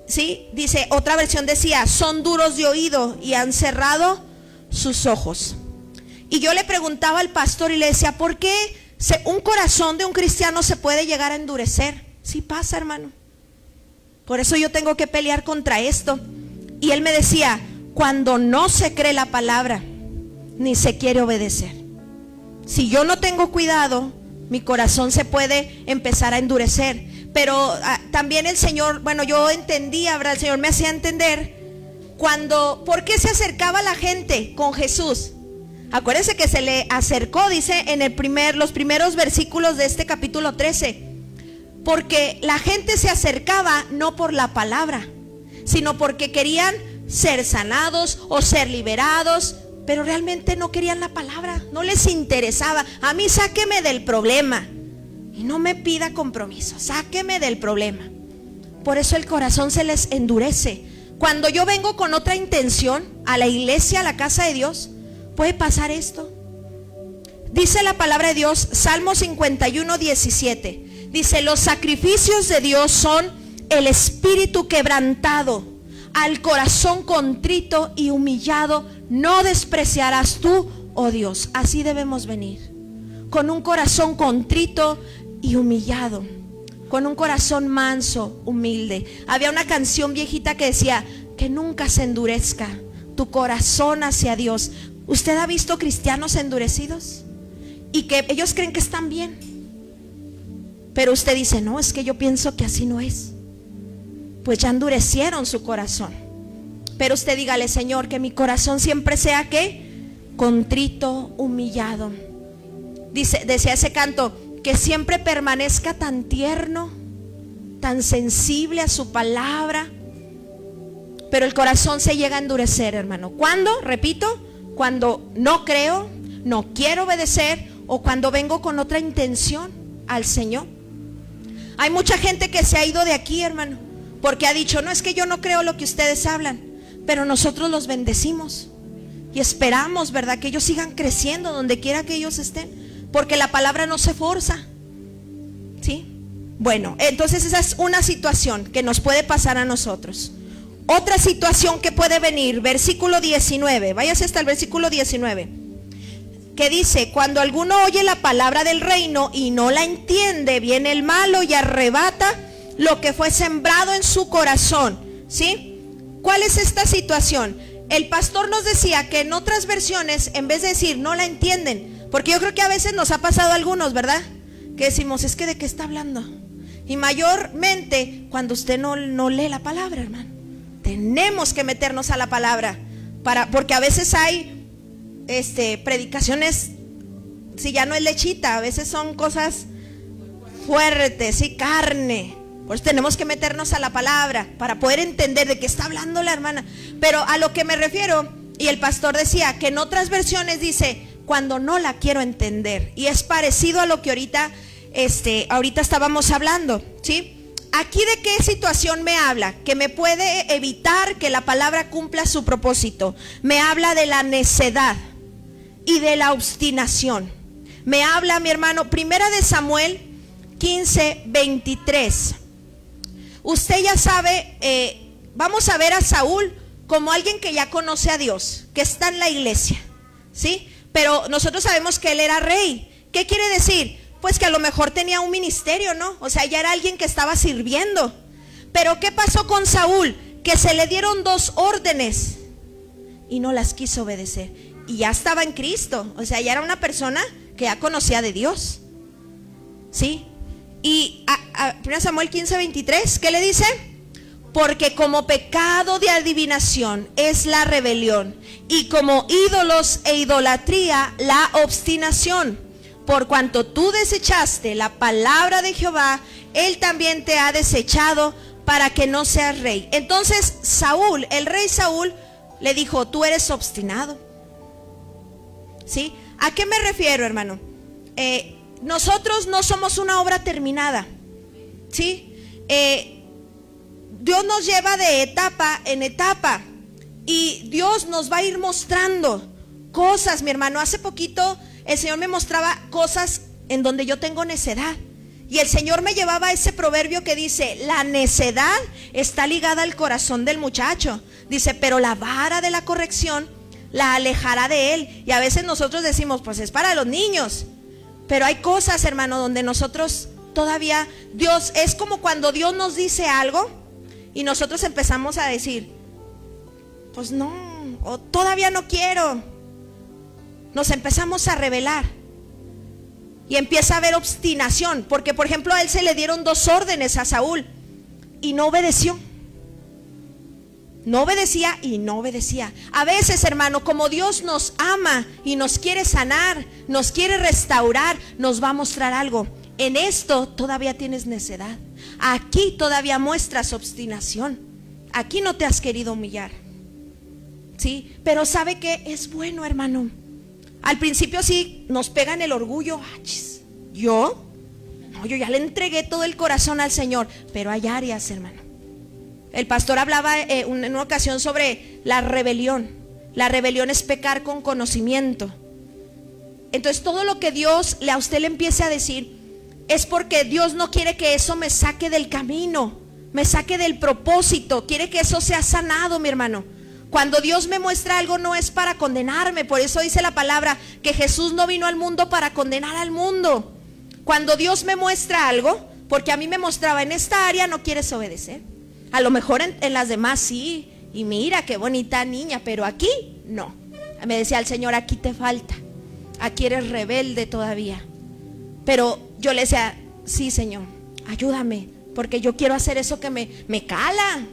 [SPEAKER 1] ¿sí? Dice, otra versión decía, son duros de oído y han cerrado sus ojos. Y yo le preguntaba al pastor y le decía, ¿por qué un corazón de un cristiano se puede llegar a endurecer? Sí pasa, hermano. Por eso yo tengo que pelear contra esto. Y él me decía, cuando no se cree la palabra, ni se quiere obedecer. Si yo no tengo cuidado, mi corazón se puede empezar a endurecer. Pero también el Señor, bueno, yo entendía, ¿verdad? El Señor me hacía entender ¿por qué se acercaba la gente con Jesús? Acuérdense que se le acercó, dice en los primeros versículos de este capítulo 13. Porque la gente se acercaba no por la palabra, sino porque querían ser sanados o ser liberados, pero realmente no querían la palabra, no les interesaba. A mí sáqueme del problema y no me pida compromiso, sáqueme del problema. Por eso el corazón se les endurece. Cuando yo vengo con otra intención a la iglesia, a la casa de Dios, puede pasar esto. Dice la palabra de Dios, Salmo 51, 17. Dice, los sacrificios de Dios son el espíritu quebrantado, al corazón contrito y humillado no despreciarás tú, oh Dios. Así debemos venir, con un corazón contrito y humillado, con un corazón manso, humilde. Había una canción viejita que decía, que nunca se endurezca tu corazón hacia Dios. ¿Usted ha visto cristianos endurecidos? Y que ellos creen que están bien. Pero usted dice, no, es que yo pienso que así no es. Pues ya endurecieron su corazón. Pero usted dígale, Señor, que mi corazón siempre sea, ¿qué? Contrito, humillado. Decía ese canto, que siempre permanezca tan tierno, tan sensible a su palabra. Pero el corazón se llega a endurecer, hermano. ¿Cuándo? Repito, cuando no creo, no quiero obedecer, o cuando vengo con otra intención al Señor. Hay mucha gente que se ha ido de aquí, hermano, porque ha dicho, no, es que yo no creo lo que ustedes hablan, pero nosotros los bendecimos y esperamos, ¿verdad?, que ellos sigan creciendo donde quiera que ellos estén, porque la palabra no se forza, ¿sí? Bueno, entonces esa es una situación que nos puede pasar a nosotros. Otra situación que puede venir, versículo 19, váyase hasta el versículo 19. Que dice, cuando alguno oye la palabra del reino y no la entiende, viene el malo y arrebata lo que fue sembrado en su corazón, ¿sí? ¿Cuál es esta situación? El pastor nos decía que en otras versiones, en vez de decir no la entienden, porque yo creo que a veces nos ha pasado a algunos, ¿verdad? Que decimos, es que ¿de qué está hablando? Y mayormente cuando usted no lee la palabra, hermano. Tenemos que meternos a la palabra, porque a veces hay predicaciones, si ya no es lechita, a veces son cosas fuertes, y carne, Por eso tenemos que meternos a la palabra para poder entender de qué está hablando la hermana. Pero a lo que me refiero, y el pastor decía que en otras versiones dice cuando no la quiero entender, y es parecido a lo que ahorita estábamos hablando, ¿sí? Aquí de qué situación me habla, que me puede evitar que la palabra cumpla su propósito. Me habla de la necedad y de la obstinación. Me habla, mi hermano, primera de Samuel 15:23. Usted ya sabe, vamos a ver a Saúl como alguien que ya conoce a Dios, que está en la iglesia, ¿sí? Pero nosotros sabemos que él era rey. ¿Qué quiere decir? Pues que a lo mejor tenía un ministerio, ¿no? O sea, ya era alguien que estaba sirviendo. Pero ¿qué pasó con Saúl? Que se le dieron 2 órdenes y no las quiso obedecer. Y ya estaba en Cristo, o sea, ya era una persona que ya conocía de Dios, ¿sí? Y a 1 Samuel 15:23, ¿qué le dice? Porque como pecado de adivinación es la rebelión, y como ídolos e idolatría la obstinación. Por cuanto tú desechaste la palabra de Jehová, él también te ha desechado para que no seas rey. Entonces Saúl, el rey Saúl, le dijo, tú eres obstinado, ¿sí? ¿A qué me refiero, hermano? Nosotros no somos una obra terminada, ¿sí? Dios nos lleva de etapa en etapa y Dios nos va a ir mostrando cosas, mi hermano. Hace poquito el Señor me mostraba cosas en donde yo tengo necedad. Y el Señor me llevaba a ese proverbio que dice, la necedad está ligada al corazón del muchacho. Dice, pero la vara de la corrección la alejará de él. Y a veces nosotros decimos, pues es para los niños. Pero hay cosas, hermano, donde nosotros todavía, Dios, es como cuando Dios nos dice algo y nosotros empezamos a decir, pues no, o todavía no quiero. Nos empezamos a rebelar y empieza a haber obstinación, porque por ejemplo a él se le dieron 2 órdenes a Saúl y no obedeció. No obedecía y no obedecía. A veces, hermano, como Dios nos ama y nos quiere sanar, nos quiere restaurar, nos va a mostrar algo. En esto todavía tienes necedad. Aquí todavía muestras obstinación. Aquí no te has querido humillar, ¿sí? Pero ¿sabe qué? Es bueno, hermano. Al principio sí nos pegan el orgullo. ¿Yo? No, yo ya le entregué todo el corazón al Señor. Pero hay áreas, hermano. El pastor hablaba en una ocasión sobre la rebelión. La rebelión es pecar con conocimiento. Entonces todo lo que Dios a usted le empiece a decir es porque Dios no quiere que eso me saque del camino, me saque del propósito. Quiere que eso sea sanado, mi hermano. Cuando Dios me muestra algo no es para condenarme. Por eso dice la palabra que Jesús no vino al mundo para condenar al mundo. Cuando Dios me muestra algo, porque a mí me mostraba en esta área no quieres obedecer. A lo mejor en las demás sí. Y mira qué bonita niña, pero aquí no. Me decía el Señor, aquí te falta. Aquí eres rebelde todavía. Pero yo le decía, sí, Señor, ayúdame, porque yo quiero hacer eso que me cala,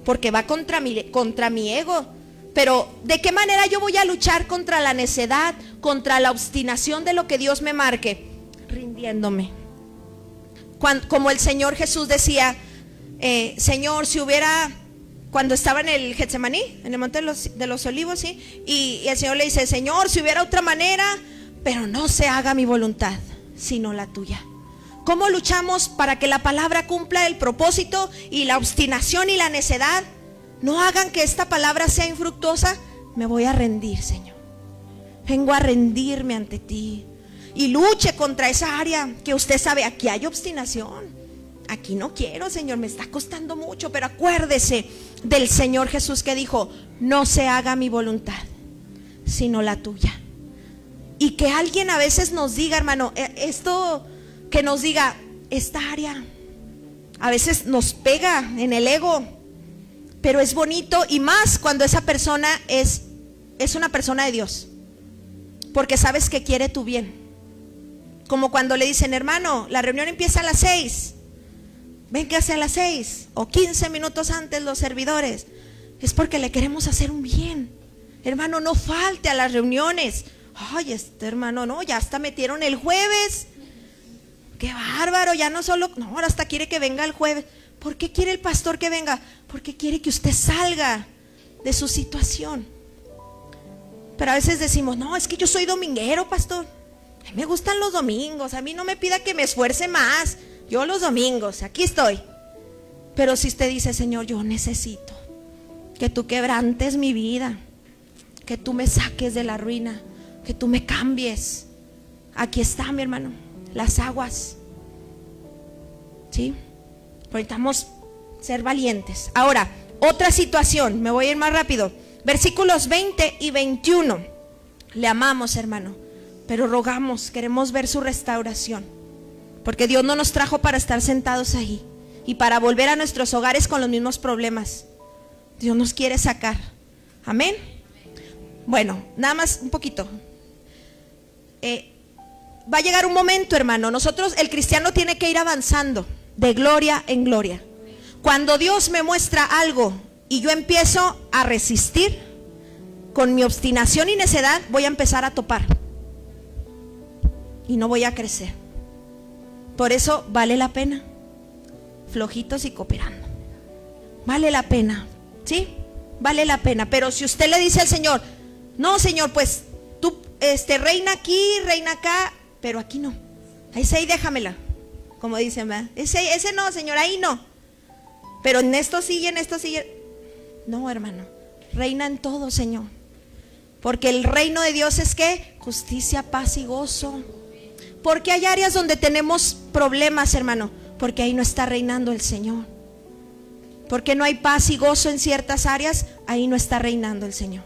[SPEAKER 1] porque va contra mi ego. Pero ¿de qué manera yo voy a luchar contra la necedad, contra la obstinación de lo que Dios me marque? Rindiéndome. Como el Señor Jesús decía, Señor, si hubiera, cuando estaba en el Getsemaní, en el monte de los olivos, ¿sí? Y el Señor le dice, Señor, si hubiera otra manera, pero no se haga mi voluntad, sino la tuya. ¿Cómo luchamos para que la palabra cumpla el propósito y la obstinación y la necedad no hagan que esta palabra sea infructuosa? Me voy a rendir, Señor. Vengo a rendirme ante ti. Y luche contra esa área que usted sabe, aquí hay obstinación. Aquí no quiero, Señor, me está costando mucho. Pero acuérdese del Señor Jesús que dijo, no se haga mi voluntad, sino la tuya. Y que alguien a veces nos diga, hermano, esto que nos diga, esta área a veces nos pega en el ego, pero es bonito, y más cuando esa persona es una persona de Dios, porque sabes que quiere tu bien. Como cuando le dicen, hermano, la reunión empieza a las 6, véngase a las 6 o 15 minutos antes los servidores. Es porque le queremos hacer un bien. Hermano, no falte a las reuniones. Ay, hermano, no, ya hasta metieron el jueves. qué bárbaro, ya no solo, no, ahora hasta quiere que venga el jueves. ¿Por qué quiere el pastor que venga? Porque quiere que usted salga de su situación. Pero a veces decimos, no, es que yo soy dominguero, pastor. A mí me gustan los domingos, a mí no me pida que me esfuerce más. Yo los domingos, aquí estoy. Pero si usted dice, Señor, yo necesito que tú quebrantes mi vida, que tú me saques de la ruina, que tú me cambies. Aquí está, mi hermano, las aguas. ¿Sí? Necesitamos ser valientes. Ahora, otra situación, me voy a ir más rápido. Versículos 20 y 21. Le amamos, hermano, pero rogamos, queremos ver su restauración. Porque Dios no nos trajo para estar sentados ahí y para volver a nuestros hogares con los mismos problemas. Dios nos quiere sacar. Amén. Bueno, nada más un poquito. Va a llegar un momento, hermano. Nosotros, el cristiano tiene que ir avanzando de gloria en gloria. Cuando Dios me muestra algo y yo empiezo a resistir, con mi obstinación y necedad voy a empezar a topar y no voy a crecer. Por eso vale la pena, flojitos y cooperando. Vale la pena, ¿sí? Vale la pena. Pero si usted le dice al Señor, no, Señor, pues tú reina aquí, reina acá, pero aquí no. Ese ahí déjamela, como dicen, ¿verdad? Ese no, Señor, ahí no. Pero en esto sí y en esto sí. No, hermano, reina en todo, Señor. Porque el reino de Dios es ¿qué? Justicia, paz y gozo. Porque hay áreas donde tenemos problemas, hermano, porque ahí no está reinando el Señor. Porque no hay paz y gozo en ciertas áreas, ahí no está reinando el Señor.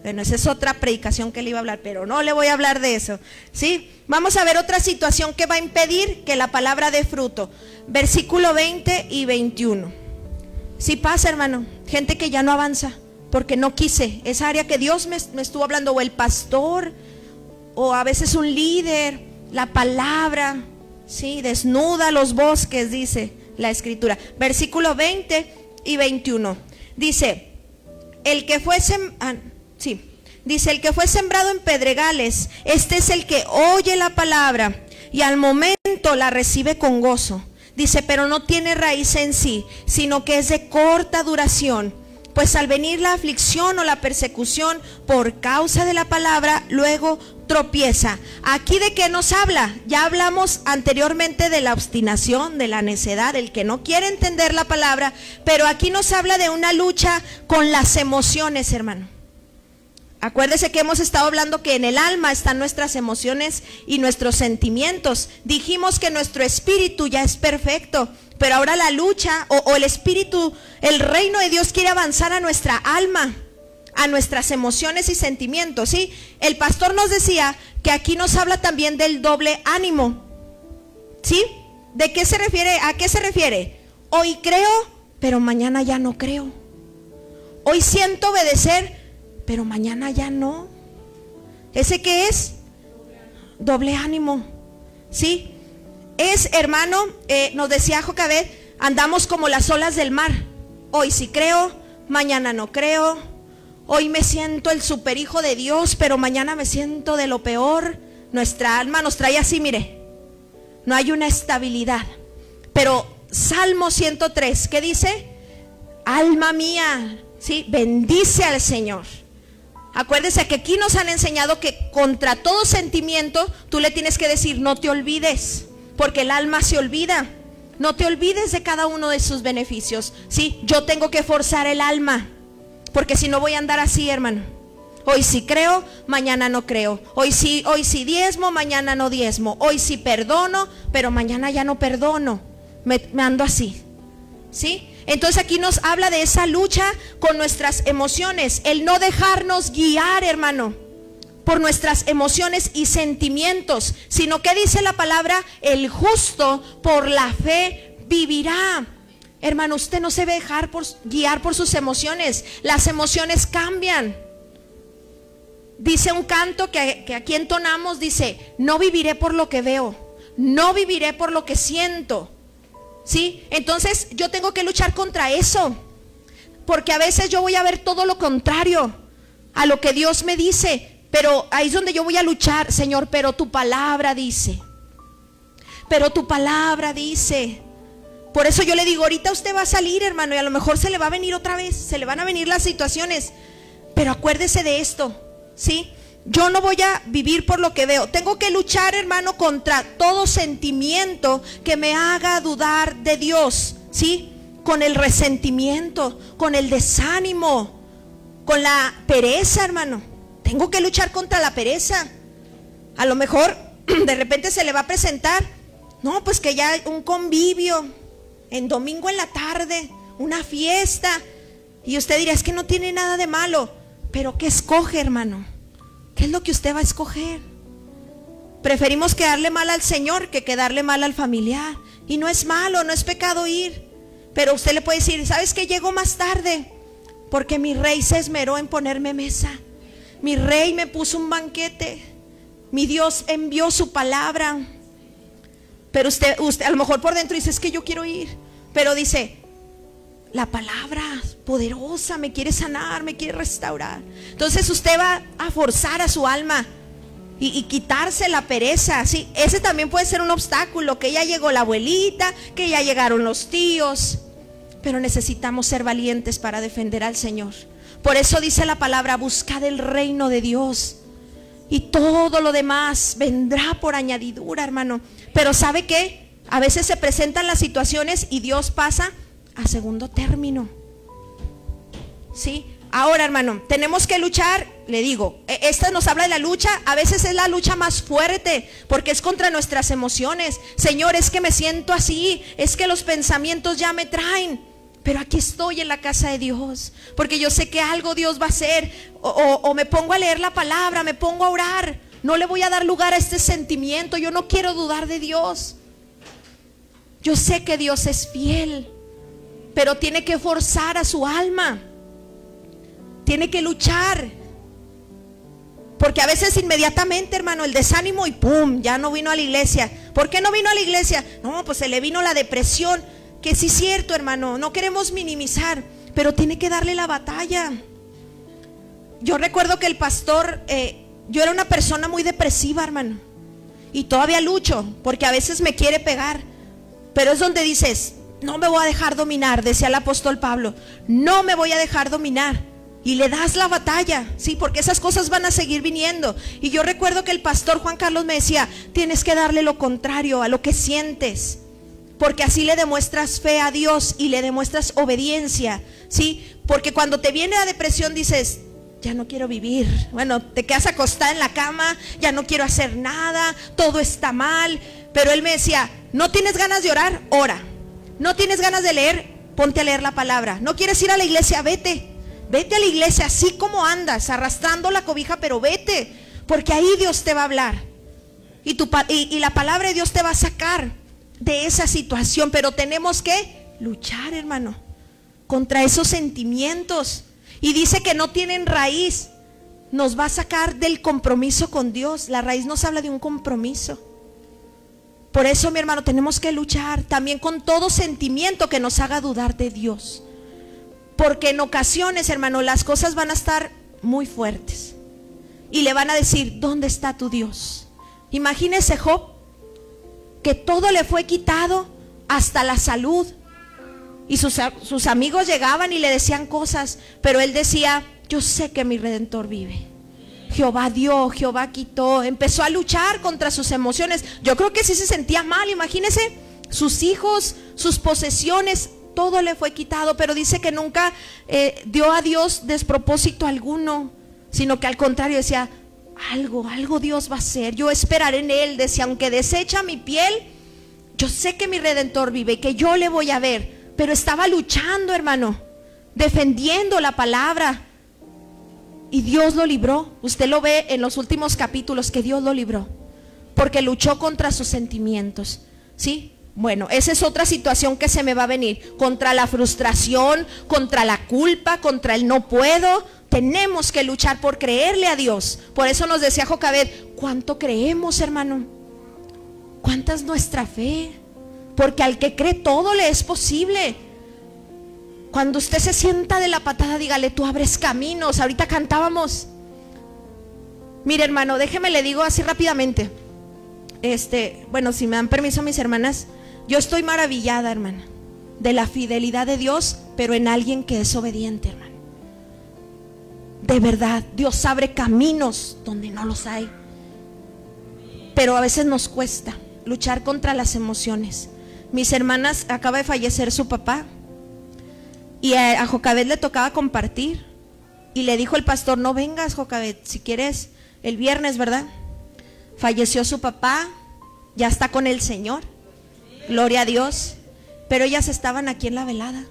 [SPEAKER 1] Bueno, esa es otra predicación que le iba a hablar, pero no le voy a hablar de eso, ¿sí? Vamos a ver otra situación que va a impedir que la palabra dé fruto. Versículo 20 y 21. Sí pasa, hermano, gente que ya no avanza porque no quise esa área que Dios me estuvo hablando, o el pastor, o a veces un líder, la palabra, ¿sí? Desnuda los bosques, dice la escritura. Versículo 20 y 21. Dice, el que fue sembrado en pedregales, este es el que oye la palabra y al momento la recibe con gozo. Dice, pero no tiene raíz en sí, sino que es de corta duración. Pues al venir la aflicción o la persecución por causa de la palabra, luego tropieza. ¿Aquí de qué nos habla? Ya hablamos anteriormente de la obstinación, de la necedad, del que no quiere entender la palabra, pero aquí nos habla de una lucha con las emociones, hermano. Acuérdese que hemos estado hablando que en el alma están nuestras emociones y nuestros sentimientos. Dijimos que nuestro espíritu ya es perfecto, pero ahora la lucha o el espíritu, el reino de Dios quiere avanzar a nuestra alma, a nuestras emociones y sentimientos, ¿sí? El pastor nos decía que aquí nos habla también del doble ánimo, ¿sí? ¿De qué se refiere? ¿A qué se refiere? Hoy creo, pero mañana ya no creo. Hoy siento obedecer, pero mañana ya no. ¿Ese qué es? Doble ánimo, ¿sí? Es, hermano, nos decía Jocabet, andamos como las olas del mar. Hoy sí creo, mañana no creo. Hoy me siento el superhijo de Dios, pero mañana me siento de lo peor. Nuestra alma nos trae así, mire. No hay una estabilidad. Pero Salmo 103, ¿qué dice? Alma mía, ¿sí? Bendice al Señor. Acuérdese que aquí nos han enseñado que contra todo sentimiento tú le tienes que decir, no te olvides, porque el alma se olvida. No te olvides de cada uno de sus beneficios, ¿sí? Yo tengo que forzar el alma, porque si no voy a andar así, hermano. Hoy sí creo, mañana no creo. Hoy sí diezmo, mañana no diezmo. Hoy sí perdono, pero mañana ya no perdono. Me ando así, ¿sí? Entonces aquí nos habla de esa lucha con nuestras emociones, el no dejarnos guiar, hermano, por nuestras emociones y sentimientos, sino que dice la palabra, el justo por la fe vivirá. Hermano, usted no se debe dejar guiar por sus emociones. Las emociones cambian. Dice un canto que aquí entonamos, dice, no viviré por lo que veo, no viviré por lo que siento. ¿Sí? Entonces yo tengo que luchar contra eso, porque a veces yo voy a ver todo lo contrario a lo que Dios me dice, pero ahí es donde yo voy a luchar, Señor, pero tu palabra dice, pero tu palabra dice. Por eso yo le digo, ahorita usted va a salir, hermano, y a lo mejor se le va a venir otra vez, se le van a venir las situaciones, pero acuérdese de esto, ¿sí? Yo no voy a vivir por lo que veo. Tengo que luchar, hermano, contra todo sentimiento que me haga dudar de Dios, ¿sí? Con el resentimiento, con el desánimo, con la pereza, hermano. Tengo que luchar contra la pereza. A lo mejor de repente se le va a presentar, no, pues que ya un convivio en domingo en la tarde, una fiesta, y usted dirá, es que no tiene nada de malo, pero ¿qué escoge, hermano? ¿Qué es lo que usted va a escoger? Preferimos quedarle mal al Señor que quedarle mal al familiar, y no es malo, no es pecado ir, pero usted le puede decir, ¿sabes qué? Llego más tarde porque mi rey se esmeró en ponerme mesa, mi rey me puso un banquete, mi Dios envió su palabra. Pero usted a lo mejor por dentro dice, es que yo quiero ir, pero dice, la palabra poderosa me quiere sanar, me quiere restaurar. Entonces usted va a forzar a su alma y quitarse la pereza, ¿sí? Ese también puede ser un obstáculo, que ya llegó la abuelita, que ya llegaron los tíos, pero necesitamos ser valientes para defender al Señor. Por eso dice la palabra, buscad el reino de Dios y todo lo demás vendrá por añadidura, hermano. Pero ¿sabe qué? A veces se presentan las situaciones y Dios pasa a segundo término, ¿sí? Ahora, hermano, tenemos que luchar, le digo, esta nos habla de la lucha, a veces es la lucha más fuerte, porque es contra nuestras emociones. Señor, es que me siento así, es que los pensamientos ya me traen, pero aquí estoy en la casa de Dios, porque yo sé que algo Dios va a hacer, o me pongo a leer la palabra, me pongo a orar. No le voy a dar lugar a este sentimiento, yo no quiero dudar de Dios. Yo sé que Dios es fiel, pero tiene que forzar a su alma, tiene que luchar, porque a veces inmediatamente, hermano, el desánimo y pum, ya no vino a la iglesia. ¿Por qué no vino a la iglesia? No, pues se le vino la depresión, que sí es cierto, hermano, no queremos minimizar, pero tiene que darle la batalla. Yo recuerdo que el pastor, yo era una persona muy depresiva, hermano, y todavía lucho, porque a veces me quiere pegar, pero es donde dices, no me voy a dejar dominar, decía el apóstol Pablo, no me voy a dejar dominar, y le das la batalla, sí, porque esas cosas van a seguir viniendo. Y yo recuerdo que el pastor Juan Carlos me decía, tienes que darle lo contrario a lo que sientes, porque así le demuestras fe a Dios y le demuestras obediencia, sí, porque cuando te viene la depresión dices, ya no quiero vivir, bueno, te quedas acostada en la cama, ya no quiero hacer nada, todo está mal. Pero él me decía, no tienes ganas de orar, ora. No tienes ganas de leer, ponte a leer la palabra. No quieres ir a la iglesia, vete a la iglesia así como andas, arrastrando la cobija, pero vete, porque ahí Dios te va a hablar y la palabra de Dios te va a sacar de esa situación. Pero tenemos que luchar, hermano, contra esos sentimientos. Y dice que no tienen raíz, nos va a sacar del compromiso con Dios. La raíz nos habla de un compromiso. Por eso, mi hermano, tenemos que luchar también con todo sentimiento que nos haga dudar de Dios, porque en ocasiones, hermano, las cosas van a estar muy fuertes y le van a decir, ¿dónde está tu Dios? Imagínese Job, que todo le fue quitado, hasta la salud, y sus amigos llegaban y le decían cosas, pero él decía, yo sé que mi Redentor vive. Jehová dio, Jehová quitó. Empezó a luchar contra sus emociones. Yo creo que sí se sentía mal. Imagínese, sus hijos, sus posesiones, todo le fue quitado, pero dice que nunca dio a Dios despropósito alguno, sino que al contrario decía, algo Dios va a hacer, yo esperaré en Él. Decía, aunque desecha mi piel, yo sé que mi Redentor vive y que yo le voy a ver. Pero estaba luchando, hermano, defendiendo la palabra, y Dios lo libró. Usted lo ve en los últimos capítulos, que Dios lo libró, porque luchó contra sus sentimientos, ¿sí? Bueno, esa es otra situación que se me va a venir, contra la frustración, contra la culpa, contra el no puedo. Tenemos que luchar por creerle a Dios. Por eso nos decía Jocabed, ¿cuánto creemos, hermano? ¿Cuánta es nuestra fe? Porque al que cree todo le es posible. Cuando usted se sienta de la patada, dígale, tú abres caminos. Ahorita cantábamos. Mire, hermano, déjeme le digo así rápidamente. bueno, si me dan permiso mis hermanas, yo estoy maravillada, hermana, de la fidelidad de Dios, pero en alguien que es obediente, hermano. De verdad, Dios abre caminos donde no los hay. Pero a veces nos cuesta luchar contra las emociones. Mis hermanas, acaba de fallecer su papá, y a Jocabet le tocaba compartir, y le dijo el pastor: no vengas, Jocabet, si quieres el viernes, ¿verdad? Falleció su papá, ya está con el Señor, gloria a Dios, pero ellas estaban aquí en la velada.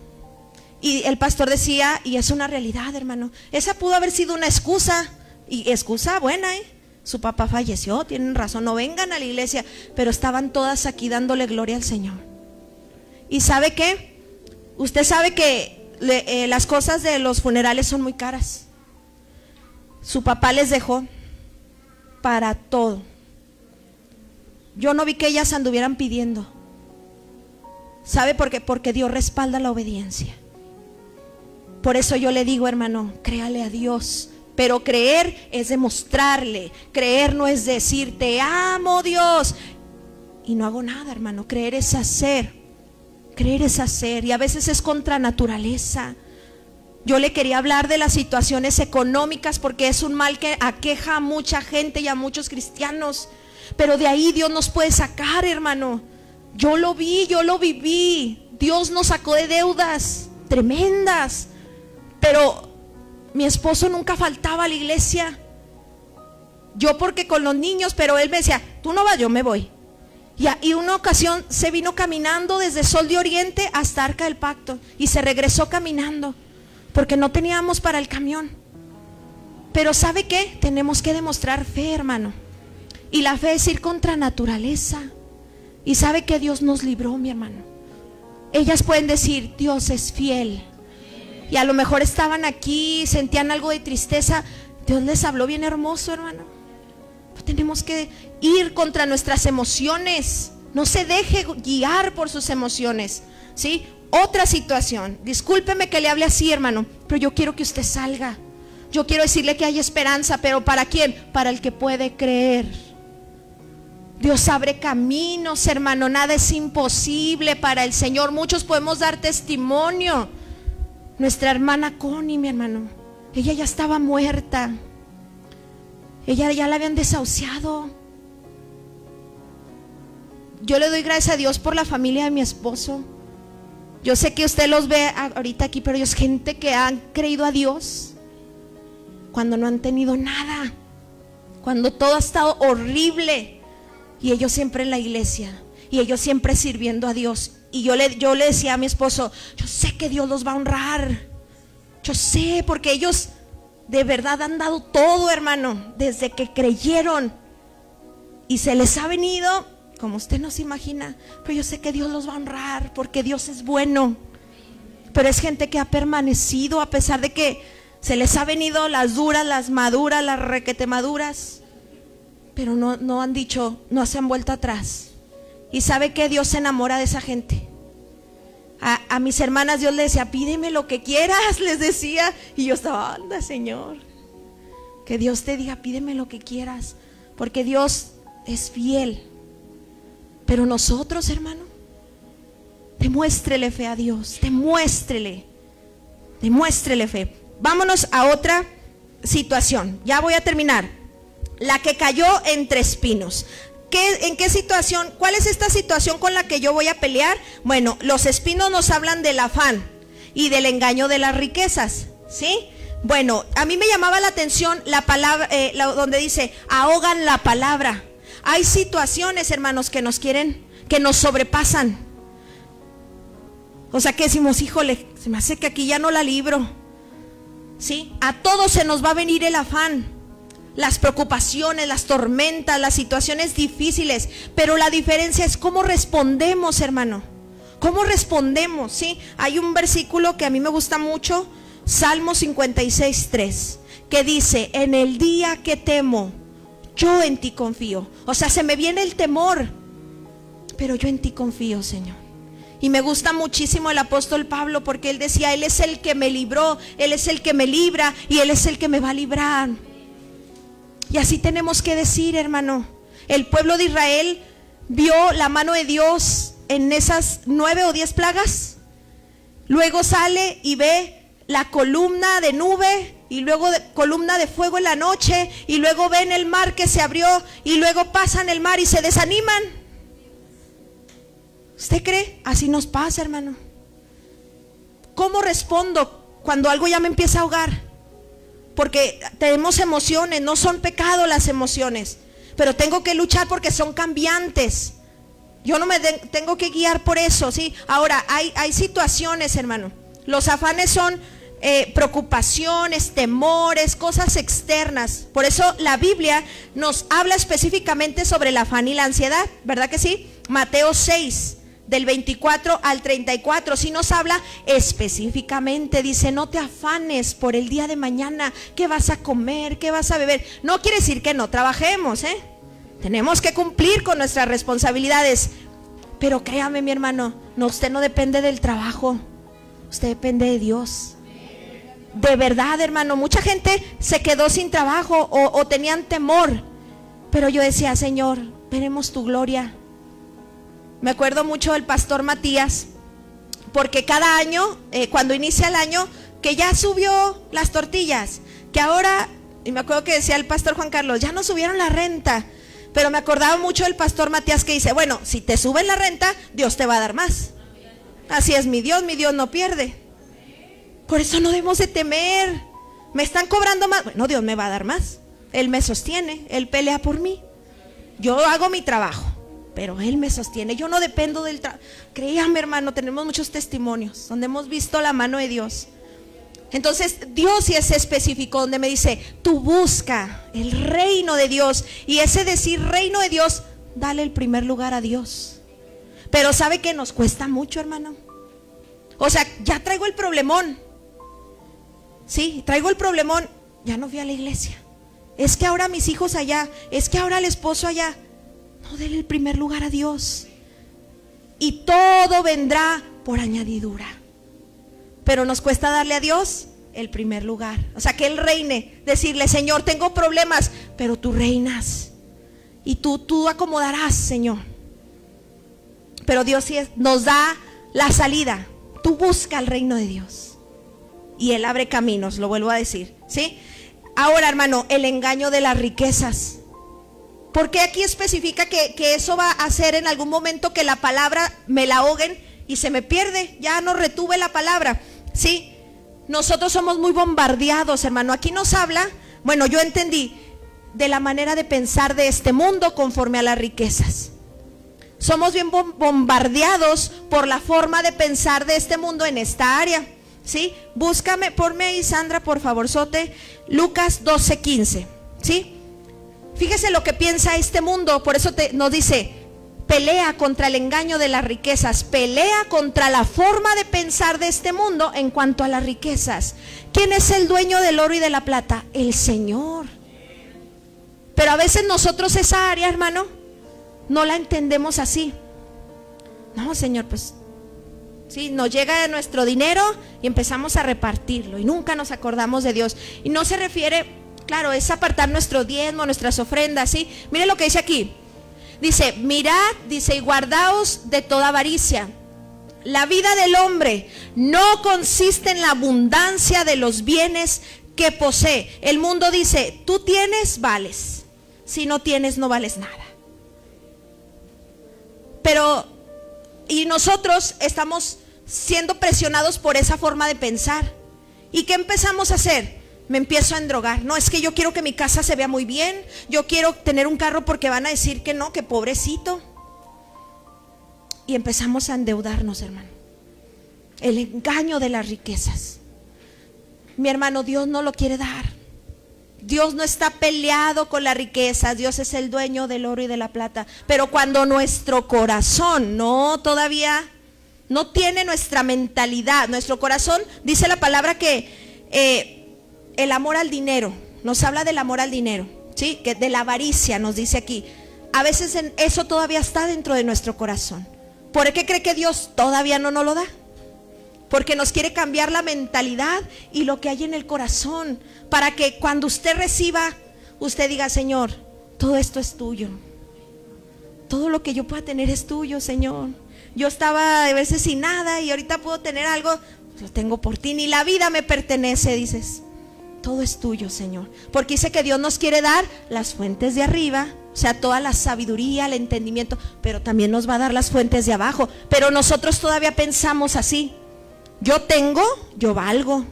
[SPEAKER 1] Y el pastor decía, y es una realidad, hermano, esa pudo haber sido una excusa, y excusa buena, su papá falleció, tienen razón, no vengan a la iglesia, pero estaban todas aquí dándole gloria al Señor. ¿Y sabe qué? Usted sabe que las cosas de los funerales son muy caras. Su papá les dejó para todo. Yo no vi que ellas anduvieran pidiendo. ¿Sabe por qué? Porque Dios respalda la obediencia. Por eso yo le digo, hermano, créale a Dios. Pero creer es demostrarle. Creer no es decir te amo, Dios, y no hago nada, hermano. Creer es hacer. Creer es hacer, y a veces es contra naturaleza. Yo le quería hablar de las situaciones económicas, porque es un mal que aqueja a mucha gente y a muchos cristianos. Pero de ahí Dios nos puede sacar, hermano. Yo lo vi, yo lo viví. Dios nos sacó de deudas tremendas. Pero mi esposo nunca faltaba a la iglesia. Yo porque con los niños, pero él me decía, tú no vas, yo me voy. Y una ocasión se vino caminando desde Sol de Oriente hasta Arca del Pacto, y se regresó caminando porque no teníamos para el camión. Pero ¿sabe qué? Tenemos que demostrar fe, hermano. Y la fe es ir contra naturaleza. Y sabe que Dios nos libró, mi hermano. Ellas pueden decir, Dios es fiel. Y a lo mejor estaban aquí, sentían algo de tristeza. Dios les habló bien hermoso, hermano. Tenemos que ir contra nuestras emociones. No se deje guiar por sus emociones, ¿sí? Otra situación, discúlpeme que le hable así, hermano, pero yo quiero que usted salga. Yo quiero decirle que hay esperanza, pero ¿para quién? Para el que puede creer. Dios abre caminos, hermano, nada es imposible para el Señor. Muchos podemos dar testimonio. Nuestra hermana Connie, mi hermano, ella ya estaba muerta. Ella ya la habían desahuciado. Yo le doy gracias a Dios por la familia de mi esposo. Yo sé que usted los ve ahorita aquí, pero es gente que han creído a Dios cuando no han tenido nada, cuando todo ha estado horrible, y ellos siempre en la iglesia, y ellos siempre sirviendo a Dios. Y yo le decía a mi esposo, yo sé que Dios los va a honrar. Yo sé, porque ellos de verdad han dado todo, hermano, desde que creyeron, y se les ha venido como usted no se imagina. Pero yo sé que Dios los va a honrar, porque Dios es bueno. Pero es gente que ha permanecido a pesar de que se les ha venido las duras, las maduras, las requetemaduras, pero no han dicho, no se han vuelto atrás. Y sabe que Dios se enamora de esa gente. A mis hermanas Dios les decía, pídeme lo que quieras, les decía. Y yo estaba, anda, Señor, que Dios te diga, pídeme lo que quieras, porque Dios es fiel. Pero nosotros, hermano, demuéstrele fe a Dios, demuéstrele fe. Vámonos a otra situación, ya voy a terminar. La que cayó entre espinos. ¿En qué situación? ¿Cuál es esta situación con la que yo voy a pelear? Bueno, los espinos nos hablan del afán y del engaño de las riquezas, ¿sí? Bueno, a mí me llamaba la atención la palabra, donde dice, ahogan la palabra. Hay situaciones, hermanos, que nos quieren, que nos sobrepasan. O sea que decimos, híjole, se me hace que aquí ya no la libro, ¿sí? A todos se nos va a venir el afán, las preocupaciones, las tormentas, las situaciones difíciles, pero la diferencia es cómo respondemos, hermano. ¿Cómo respondemos? ¿Sí? Hay un versículo que a mí me gusta mucho, Salmo 56:3, que dice, en el día que temo, yo en ti confío. O sea, se me viene el temor, pero yo en ti confío, Señor. Y me gusta muchísimo el apóstol Pablo, porque él decía, Él es el que me libró, Él es el que me libra, y Él es el que me va a librar. Y así tenemos que decir, hermano, el pueblo de Israel vio la mano de Dios en esas 9 o 10 plagas. Luego sale y ve la columna de nube y luego columna de fuego en la noche, y luego ven el mar que se abrió y luego pasan el mar y se desaniman. ¿Usted cree? Así nos pasa, hermano. ¿Cómo respondo cuando algo ya me empieza a ahogar? Porque tenemos emociones, no son pecado las emociones, pero tengo que luchar porque son cambiantes. Yo no me tengo que guiar por eso, ¿sí? Ahora, hay situaciones, hermano. Los afanes son preocupaciones, temores, cosas externas. Por eso la Biblia nos habla específicamente sobre el afán y la ansiedad, ¿verdad que sí? Mateo 6, del 24 al 34, sí nos habla específicamente. Dice, no te afanes por el día de mañana, qué vas a comer, qué vas a beber. No quiere decir que no trabajemos, tenemos que cumplir con nuestras responsabilidades. Pero créame, mi hermano, no, usted no depende del trabajo, usted depende de Dios. De verdad, hermano, mucha gente se quedó sin trabajo o tenían temor. Pero yo decía, Señor, veremos tu gloria. Me acuerdo mucho del pastor Matías, porque cada año, cuando inicia el año, que ya subió las tortillas, que ahora, y me acuerdo que decía el pastor Juan Carlos, ya no subieron la renta. Pero me acordaba mucho del pastor Matías que dice, bueno, si te suben la renta, Dios te va a dar más. Así es mi Dios no pierde. Por eso no debemos de temer. Me están cobrando más, bueno, Dios me va a dar más. Él me sostiene, Él pelea por mí. Yo hago mi trabajo, pero Él me sostiene. Yo no dependo del trabajo. Créame, hermano, tenemos muchos testimonios donde hemos visto la mano de Dios. Entonces Dios sí es específico, donde me dice, tú busca el reino de Dios. Y ese decir reino de Dios, dale el primer lugar a Dios. Pero ¿sabe que nos cuesta mucho, hermano? O sea, ya traigo el problemón. Sí, traigo el problemón. Ya no fui a la iglesia. Es que ahora mis hijos allá, es que ahora el esposo allá. No, dale el primer lugar a Dios. Y todo vendrá por añadidura. Pero nos cuesta darle a Dios el primer lugar. O sea, que Él reine. Decirle, Señor, tengo problemas, pero tú reinas. Y tú acomodarás, Señor. Pero Dios sí nos da la salida. Tú busca el reino de Dios. Y Él abre caminos, lo vuelvo a decir, ¿sí? Ahora, hermano, el engaño de las riquezas. ¿Por qué aquí especifica que eso va a hacer en algún momento que la palabra me la ahoguen y se me pierde? Ya no retuve la palabra. Sí, nosotros somos muy bombardeados, hermano. Aquí nos habla, bueno, yo entendí, de la manera de pensar de este mundo conforme a las riquezas. Somos bien bombardeados por la forma de pensar de este mundo en esta área. ¿Sí? Búscame, ponme ahí, Sandra, por favor, Sote, Lucas 12:15. ¿Sí? Fíjese lo que piensa este mundo. Por eso nos dice, pelea contra el engaño de las riquezas, pelea contra la forma de pensar de este mundo en cuanto a las riquezas. ¿Quién es el dueño del oro y de la plata? El Señor. Pero a veces nosotros esa área, hermano, no la entendemos así. No, Señor, pues sí, nos llega nuestro dinero y empezamos a repartirlo y nunca nos acordamos de Dios. Y no se refiere, claro, es apartar nuestro diezmo, nuestras ofrendas, ¿sí? Mire lo que dice aquí. Dice, mirad, dice, y guardaos de toda avaricia. La vida del hombre no consiste en la abundancia de los bienes que posee. El mundo dice, tú tienes, vales. Si no tienes, no vales nada. Pero, y nosotros estamos siendo presionados por esa forma de pensar. ¿Y qué empezamos a hacer? Me empiezo a endrogar. No, es que yo quiero que mi casa se vea muy bien. Yo quiero tener un carro porque van a decir que no, que pobrecito. Y empezamos a endeudarnos, hermano. El engaño de las riquezas. Mi hermano, Dios no lo quiere dar. Dios no está peleado con la riqueza. Dios es el dueño del oro y de la plata. Pero cuando nuestro corazón todavía no tiene nuestra mentalidad, nuestro corazón, dice la palabra que el amor al dinero, nos habla del amor al dinero, ¿sí? Que de la avaricia nos dice aquí. A veces eso todavía está dentro de nuestro corazón. ¿Por qué cree que Dios todavía no nos lo da? Porque nos quiere cambiar la mentalidad y lo que hay en el corazón, para que cuando usted reciba, usted diga, Señor, todo esto es tuyo. Todo lo que yo pueda tener es tuyo, Señor. Yo estaba a veces sin nada y ahorita puedo tener algo, lo tengo por ti. Ni la vida me pertenece, dices. Todo es tuyo, Señor. Porque dice que Dios nos quiere dar las fuentes de arriba, o sea, toda la sabiduría, el entendimiento, pero también nos va a dar las fuentes de abajo. Pero nosotros todavía pensamos así. Yo tengo, yo valgo.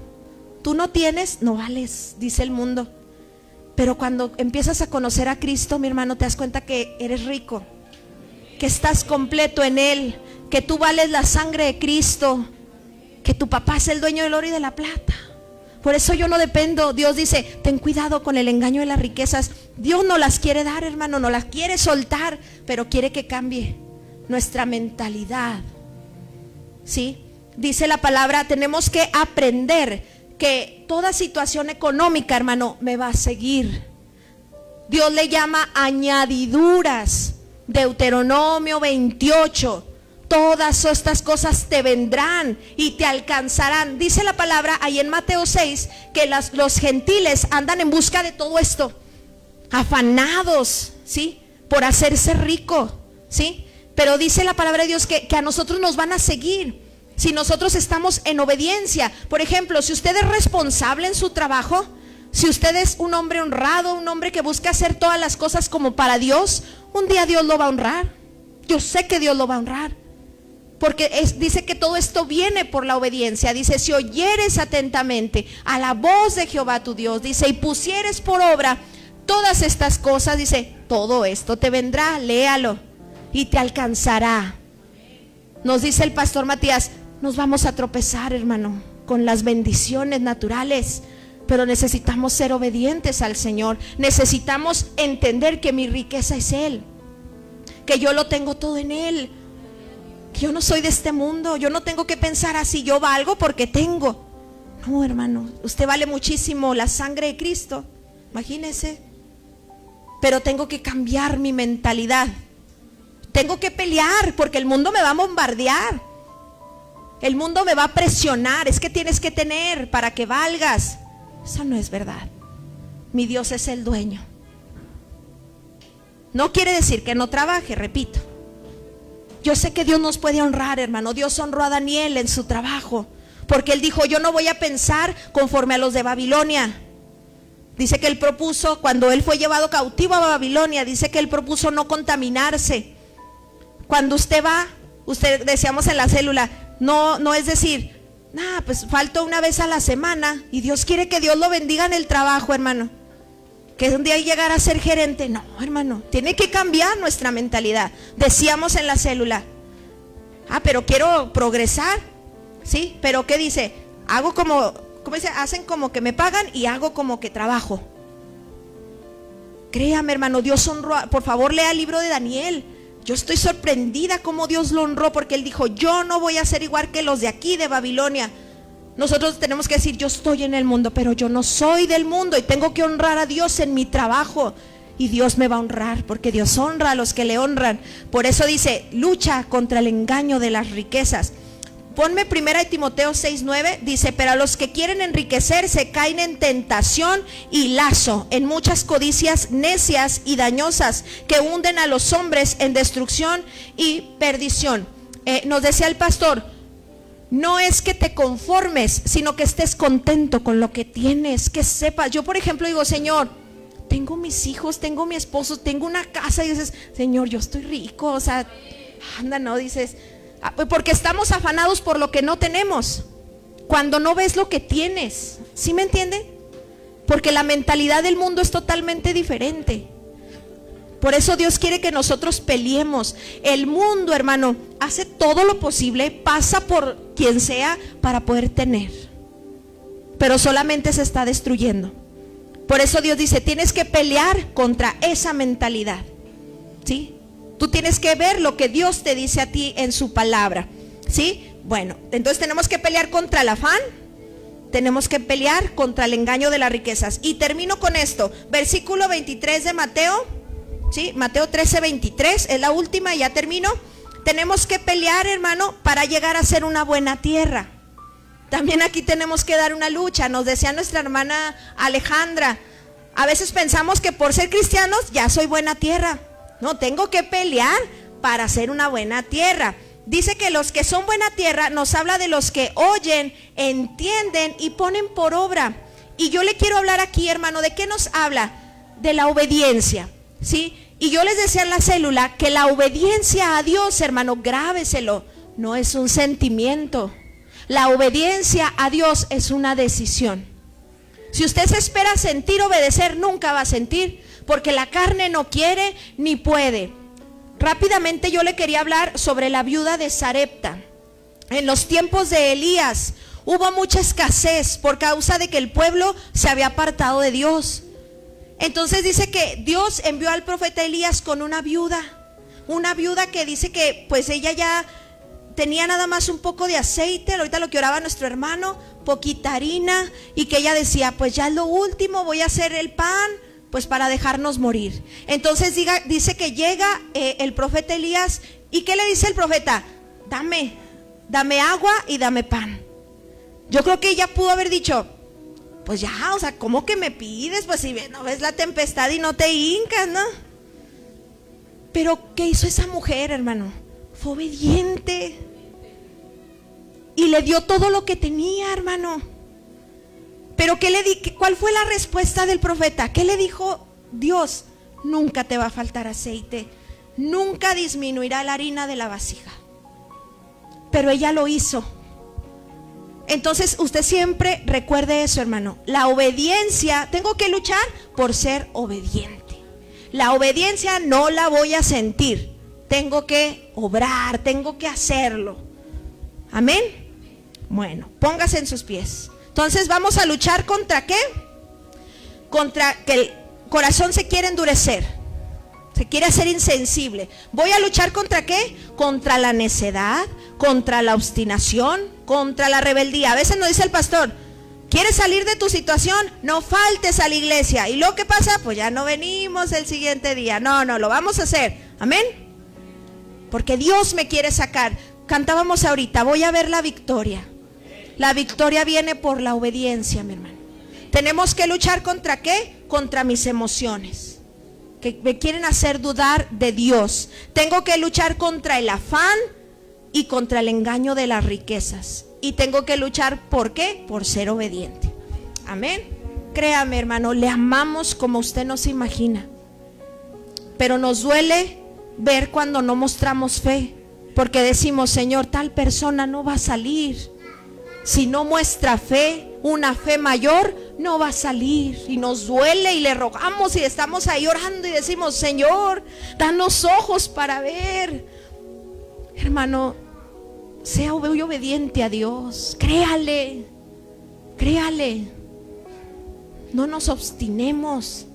[SPEAKER 1] Tú no tienes, no vales, dice el mundo. Pero cuando empiezas a conocer a Cristo, mi hermano, te das cuenta que eres rico, que estás completo en Él, que tú vales la sangre de Cristo, que tu papá es el dueño del oro y de la plata. Por eso yo no dependo. Dios dice, ten cuidado con el engaño de las riquezas. Dios no las quiere dar, hermano, no las quiere soltar, pero quiere que cambie nuestra mentalidad. ¿Sí? Dice la palabra, tenemos que aprender que toda situación económica, hermano, me va a seguir. Dios le llama añadiduras. Deuteronomio 28. Todas estas cosas te vendrán y te alcanzarán. Dice la palabra ahí en Mateo 6 que los gentiles andan en busca de todo esto, afanados, ¿sí? Por hacerse rico, ¿sí? Pero dice la palabra de Dios que a nosotros nos van a seguir si nosotros estamos en obediencia. Por ejemplo, si usted es responsable en su trabajo, si usted es un hombre honrado, un hombre que busca hacer todas las cosas como para Dios, un día Dios lo va a honrar. Yo sé que Dios lo va a honrar, porque dice que todo esto viene por la obediencia. Dice, si oyeres atentamente a la voz de Jehová tu Dios, dice, y pusieres por obra todas estas cosas, dice, todo esto te vendrá, léalo, y te alcanzará. Nos dice el pastor Matías, nos vamos a tropezar, hermano, con las bendiciones naturales, pero necesitamos ser obedientes al Señor. Necesitamos entender que mi riqueza es Él, que yo lo tengo todo en Él, que yo no soy de este mundo. Yo no tengo que pensar así, yo valgo porque tengo. No, hermano, usted vale muchísimo, la sangre de Cristo, imagínese. Pero tengo que cambiar mi mentalidad. Tengo que pelear porque el mundo me va a bombardear. El mundo me va a presionar. Es que tienes que tener para que valgas. Eso no es verdad. Mi Dios es el dueño. No quiere decir que no trabaje, repito. Yo sé que Dios nos puede honrar, hermano. Dios honró a Daniel en su trabajo, porque él dijo, yo no voy a pensar conforme a los de Babilonia. Dice que él propuso, cuando él fue llevado cautivo a Babilonia, dice que él propuso no contaminarse. Cuando usted va, usted decíamos en la célula, no es decir, pues falto una vez a la semana y Dios quiere que Dios lo bendiga en el trabajo, hermano, que un día llegar a ser gerente. No, hermano, tiene que cambiar nuestra mentalidad. Decíamos en la célula, pero quiero progresar, ¿sí? Pero ¿qué dice? Hago como, ¿cómo dice? Hacen como que me pagan y hago como que trabajo. Créame, hermano, Dios honró. Por favor, lea el libro de Daniel. Yo estoy sorprendida cómo Dios lo honró, porque él dijo, yo no voy a ser igual que los de aquí de Babilonia. Nosotros tenemos que decir, yo estoy en el mundo, pero yo no soy del mundo y tengo que honrar a Dios en mi trabajo. Y Dios me va a honrar, porque Dios honra a los que le honran. Por eso dice, lucha contra el engaño de las riquezas. Ponme 1 Timoteo 6:9, dice, pero a los que quieren enriquecerse caen en tentación y lazo, en muchas codicias necias y dañosas, que hunden a los hombres en destrucción y perdición. Nos decía el pastor, no es que te conformes, sino que estés contento con lo que tienes, que sepas. Yo, por ejemplo, digo, Señor, tengo mis hijos, tengo mi esposo, tengo una casa, y dices, Señor, yo estoy rico, o sea, anda, no, dices, porque estamos afanados por lo que no tenemos, cuando no ves lo que tienes. ¿Sí me entienden? Porque la mentalidad del mundo es totalmente diferente. Por eso Dios quiere que nosotros peleemos. El mundo, hermano, hace todo lo posible, pasa por quien sea para poder tener, pero solamente se está destruyendo. Por eso Dios dice, tienes que pelear contra esa mentalidad, ¿sí? Tú tienes que ver lo que Dios te dice a ti en su palabra, ¿sí? Bueno, entonces tenemos que pelear contra el afán, tenemos que pelear contra el engaño de las riquezas. Y termino con esto, versículo 23 de Mateo, ¿sí? Mateo 13:23, es la última y ya termino. Tenemos que pelear, hermano, para llegar a ser una buena tierra. También aquí tenemos que dar una lucha. Nos decía nuestra hermana Alejandra, a veces pensamos que por ser cristianos ya soy buena tierra. No, tengo que pelear para hacer una buena tierra. Dice que los que son buena tierra nos habla de los que oyen, entienden y ponen por obra. Y yo le quiero hablar aquí, hermano, ¿de qué nos habla? De la obediencia, ¿sí? Y yo les decía en la célula que la obediencia a Dios, hermano, grábeselo, no es un sentimiento. La obediencia a Dios es una decisión. Si usted se espera sentir obedecer, nunca va a sentir, porque la carne no quiere ni puede. Rápidamente yo le quería hablar sobre la viuda de Sarepta. En los tiempos de Elías hubo mucha escasez por causa de que el pueblo se había apartado de Dios. Entonces dice que Dios envió al profeta Elías con una viuda que dice que pues ella ya tenía nada más un poco de aceite, ahorita lo que oraba nuestro hermano, poquita harina, y que ella decía, pues ya es lo último, voy a hacer el pan, pues para dejarnos morir. Entonces dice que llega el profeta Elías, y ¿qué le dice el profeta? Dame agua y dame pan. Yo creo que ella pudo haber dicho, pues ya, o sea, ¿cómo que me pides? Pues si no ves la tempestad y no te hincas, ¿no? Pero ¿qué hizo esa mujer, hermano? Fue obediente y le dio todo lo que tenía, hermano. Pero ¿cuál fue la respuesta del profeta? ¿Qué le dijo Dios? Nunca te va a faltar aceite, nunca disminuirá la harina de la vasija. Pero ella lo hizo. Entonces usted siempre recuerde eso, hermano. La obediencia, tengo que luchar por ser obediente. La obediencia no la voy a sentir, tengo que obrar, tengo que hacerlo. Amén. Bueno, póngase en sus pies. Entonces vamos a luchar ¿contra qué? Contra que el corazón se quiere endurecer, se quiere hacer insensible. Voy a luchar ¿contra qué? Contra la necedad, contra la obstinación, contra la rebeldía. A veces nos dice el pastor, ¿quieres salir de tu situación? No faltes a la iglesia. ¿Y luego qué pasa? Pues ya no venimos el siguiente día. No, lo vamos a hacer. Amén. Porque Dios me quiere sacar. Cantábamos ahorita, voy a ver la victoria. La victoria viene por la obediencia, mi hermano. Tenemos que luchar ¿contra qué? Contra mis emociones, que me quieren hacer dudar de Dios. Tengo que luchar contra el afán y contra el engaño de las riquezas. Y tengo que luchar ¿por qué? Por ser obediente. Amén. Créame, hermano, le amamos como usted no se imagina. Pero nos duele ver cuando no mostramos fe, porque decimos, Señor, tal persona no va a salir. Si no muestra fe, una fe mayor, no va a salir. Y nos duele y le rogamos y estamos ahí orando y decimos, Señor, danos ojos para ver. Hermano, sea obediente a Dios. Créale. No nos obstinemos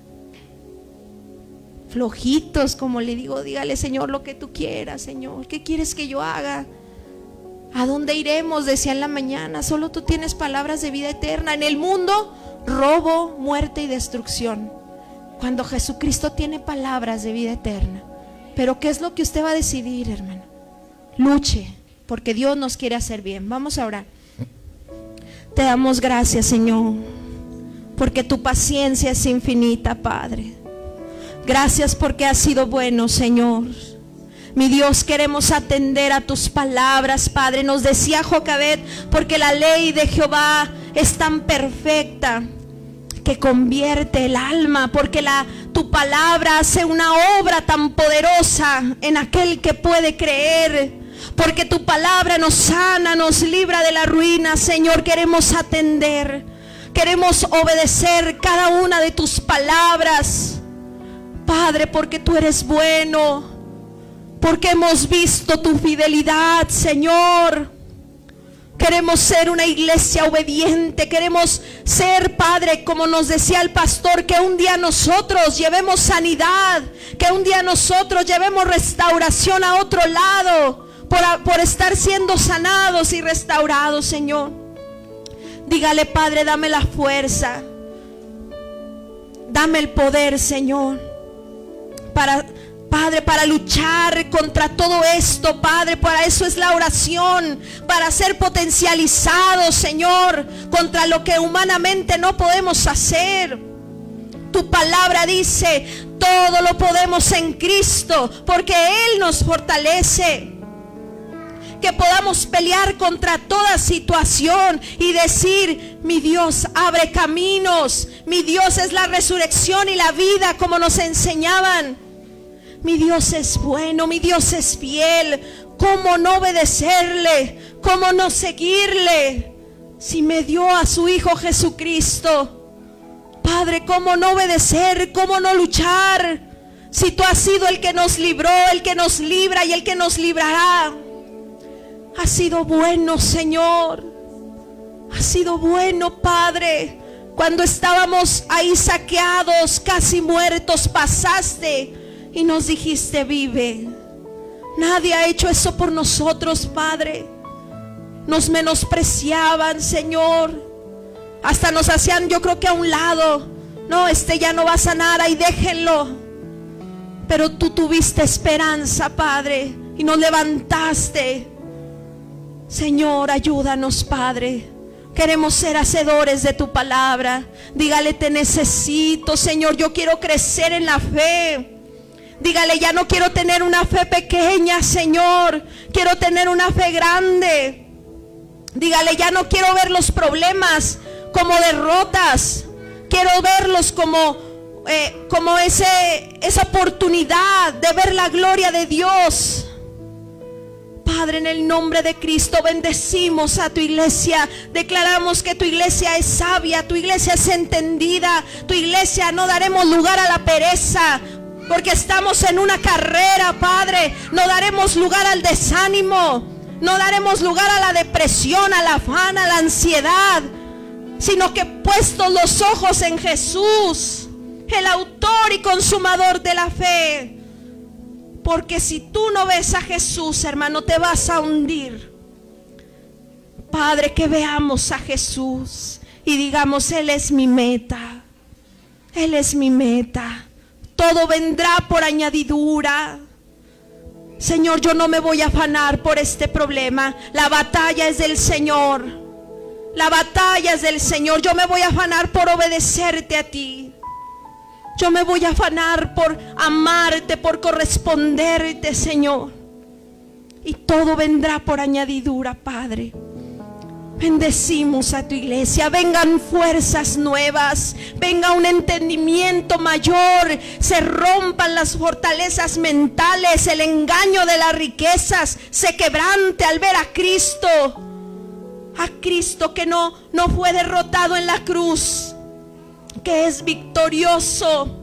[SPEAKER 1] flojitos, como le digo. Dígale, Señor, lo que tú quieras, Señor. ¿Qué quieres que yo haga? ¿A dónde iremos? Decía en la mañana, solo tú tienes palabras de vida eterna. En el mundo, robo, muerte y destrucción, cuando Jesucristo tiene palabras de vida eterna. Pero ¿qué es lo que usted va a decidir, hermano? Luche, porque Dios nos quiere hacer bien. Vamos a orar. Te damos gracias, Señor, porque tu paciencia es infinita, Padre. Gracias porque has sido bueno, Señor. Mi Dios, queremos atender a tus palabras, Padre. Nos decía Jocabet, porque la ley de Jehová es tan perfecta que convierte el alma, porque tu palabra hace una obra tan poderosa en aquel que puede creer, porque tu palabra nos sana, nos libra de la ruina. Señor, queremos atender, queremos obedecer cada una de tus palabras, Padre, porque tú eres bueno, porque hemos visto tu fidelidad, Señor. Queremos ser una iglesia obediente. Queremos ser, Padre, como nos decía el pastor, que un día nosotros llevemos sanidad, que un día nosotros llevemos restauración a otro lado, por estar siendo sanados y restaurados, Señor. Dígale, Padre, dame la fuerza, dame el poder, Señor, Padre, para luchar contra todo esto, Padre. Para eso es la oración, para ser potencializados, Señor, contra lo que humanamente no podemos hacer. Tu palabra dice, todo lo podemos en Cristo, porque Él nos fortalece. Que podamos pelear contra toda situación y decir, mi Dios abre caminos, mi Dios es la resurrección y la vida, como nos enseñaban. Mi Dios es bueno, mi Dios es fiel. ¿Cómo no obedecerle? ¿Cómo no seguirle? Si me dio a su Hijo Jesucristo. Padre, ¿cómo no obedecer? ¿Cómo no luchar? Si tú has sido el que nos libró, el que nos libra y el que nos librará. Has sido bueno, Señor. Has sido bueno, Padre. Cuando estábamos ahí saqueados, casi muertos, pasaste y nos dijiste, vive. Nadie ha hecho eso por nosotros, Padre. Nos menospreciaban, Señor. Hasta nos hacían, yo creo que a un lado. No, ya no va a sanar, ahí déjenlo. Pero tú tuviste esperanza, Padre, y nos levantaste. Señor, ayúdanos, Padre. Queremos ser hacedores de tu palabra. Dígale, te necesito, Señor. Yo quiero crecer en la fe. Dígale, ya no quiero tener una fe pequeña, Señor. Quiero tener una fe grande. Dígale, ya no quiero ver los problemas como derrotas. Quiero verlos como esa oportunidad de ver la gloria de Dios. Padre, en el nombre de Cristo bendecimos a tu iglesia. Declaramos que tu iglesia es sabia, tu iglesia es entendida. Tu iglesia, no daremos lugar a la pereza, porque estamos en una carrera, Padre. No daremos lugar al desánimo, no daremos lugar a la depresión, al afán, a la ansiedad, sino que puestos los ojos en Jesús, el autor y consumador de la fe. Porque si tú no ves a Jesús, hermano, te vas a hundir. Padre, que veamos a Jesús y digamos, Él es mi meta. Él es mi meta. Todo vendrá por añadidura. Señor, yo no me voy a afanar por este problema. La batalla es del Señor. La batalla es del Señor. Yo me voy a afanar por obedecerte a ti. Yo me voy a afanar por amarte, por corresponderte, Señor. Y todo vendrá por añadidura, Padre. Bendecimos a tu iglesia. Vengan fuerzas nuevas. Venga un entendimiento mayor. Se rompan las fortalezas mentales. El engaño de las riquezas se quebrante al ver a Cristo. A Cristo que no fue derrotado en la cruz, que es victorioso.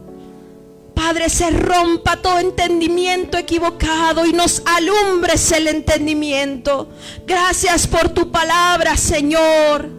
[SPEAKER 1] Padre, se rompa todo entendimiento equivocado y nos alumbres el entendimiento. Gracias por tu palabra, Señor.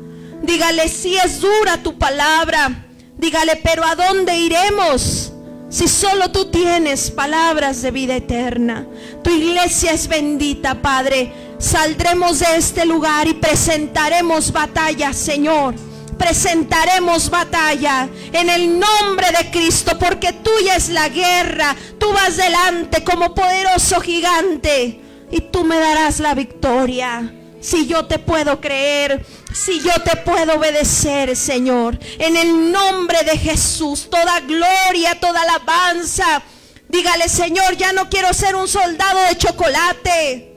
[SPEAKER 1] Dígale, si es dura tu palabra. Dígale, pero ¿a dónde iremos si solo tú tienes palabras de vida eterna? Tu iglesia es bendita, Padre. Saldremos de este lugar y presentaremos batalla, Señor. Presentaremos batalla en el nombre de Cristo, porque tuya es la guerra. Tú vas delante como poderoso gigante y tú me darás la victoria. Si yo te puedo creer, si yo te puedo obedecer, Señor, en el nombre de Jesús, toda gloria, toda alabanza. Dígale, Señor, ya no quiero ser un soldado de chocolate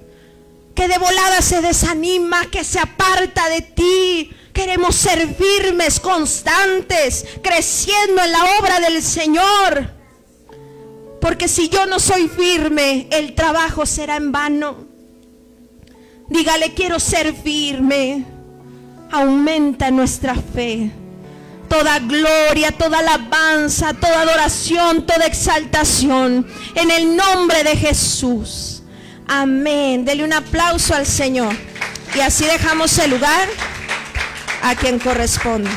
[SPEAKER 1] que de volada se desanima, que se aparta de ti. Queremos ser firmes, constantes, creciendo en la obra del Señor. Porque si yo no soy firme, el trabajo será en vano. Dígale, quiero ser firme. Aumenta nuestra fe. Toda gloria, toda alabanza, toda adoración, toda exaltación, en el nombre de Jesús. Amén. Dele un aplauso al Señor. Y así dejamos el lugar a quien corresponde.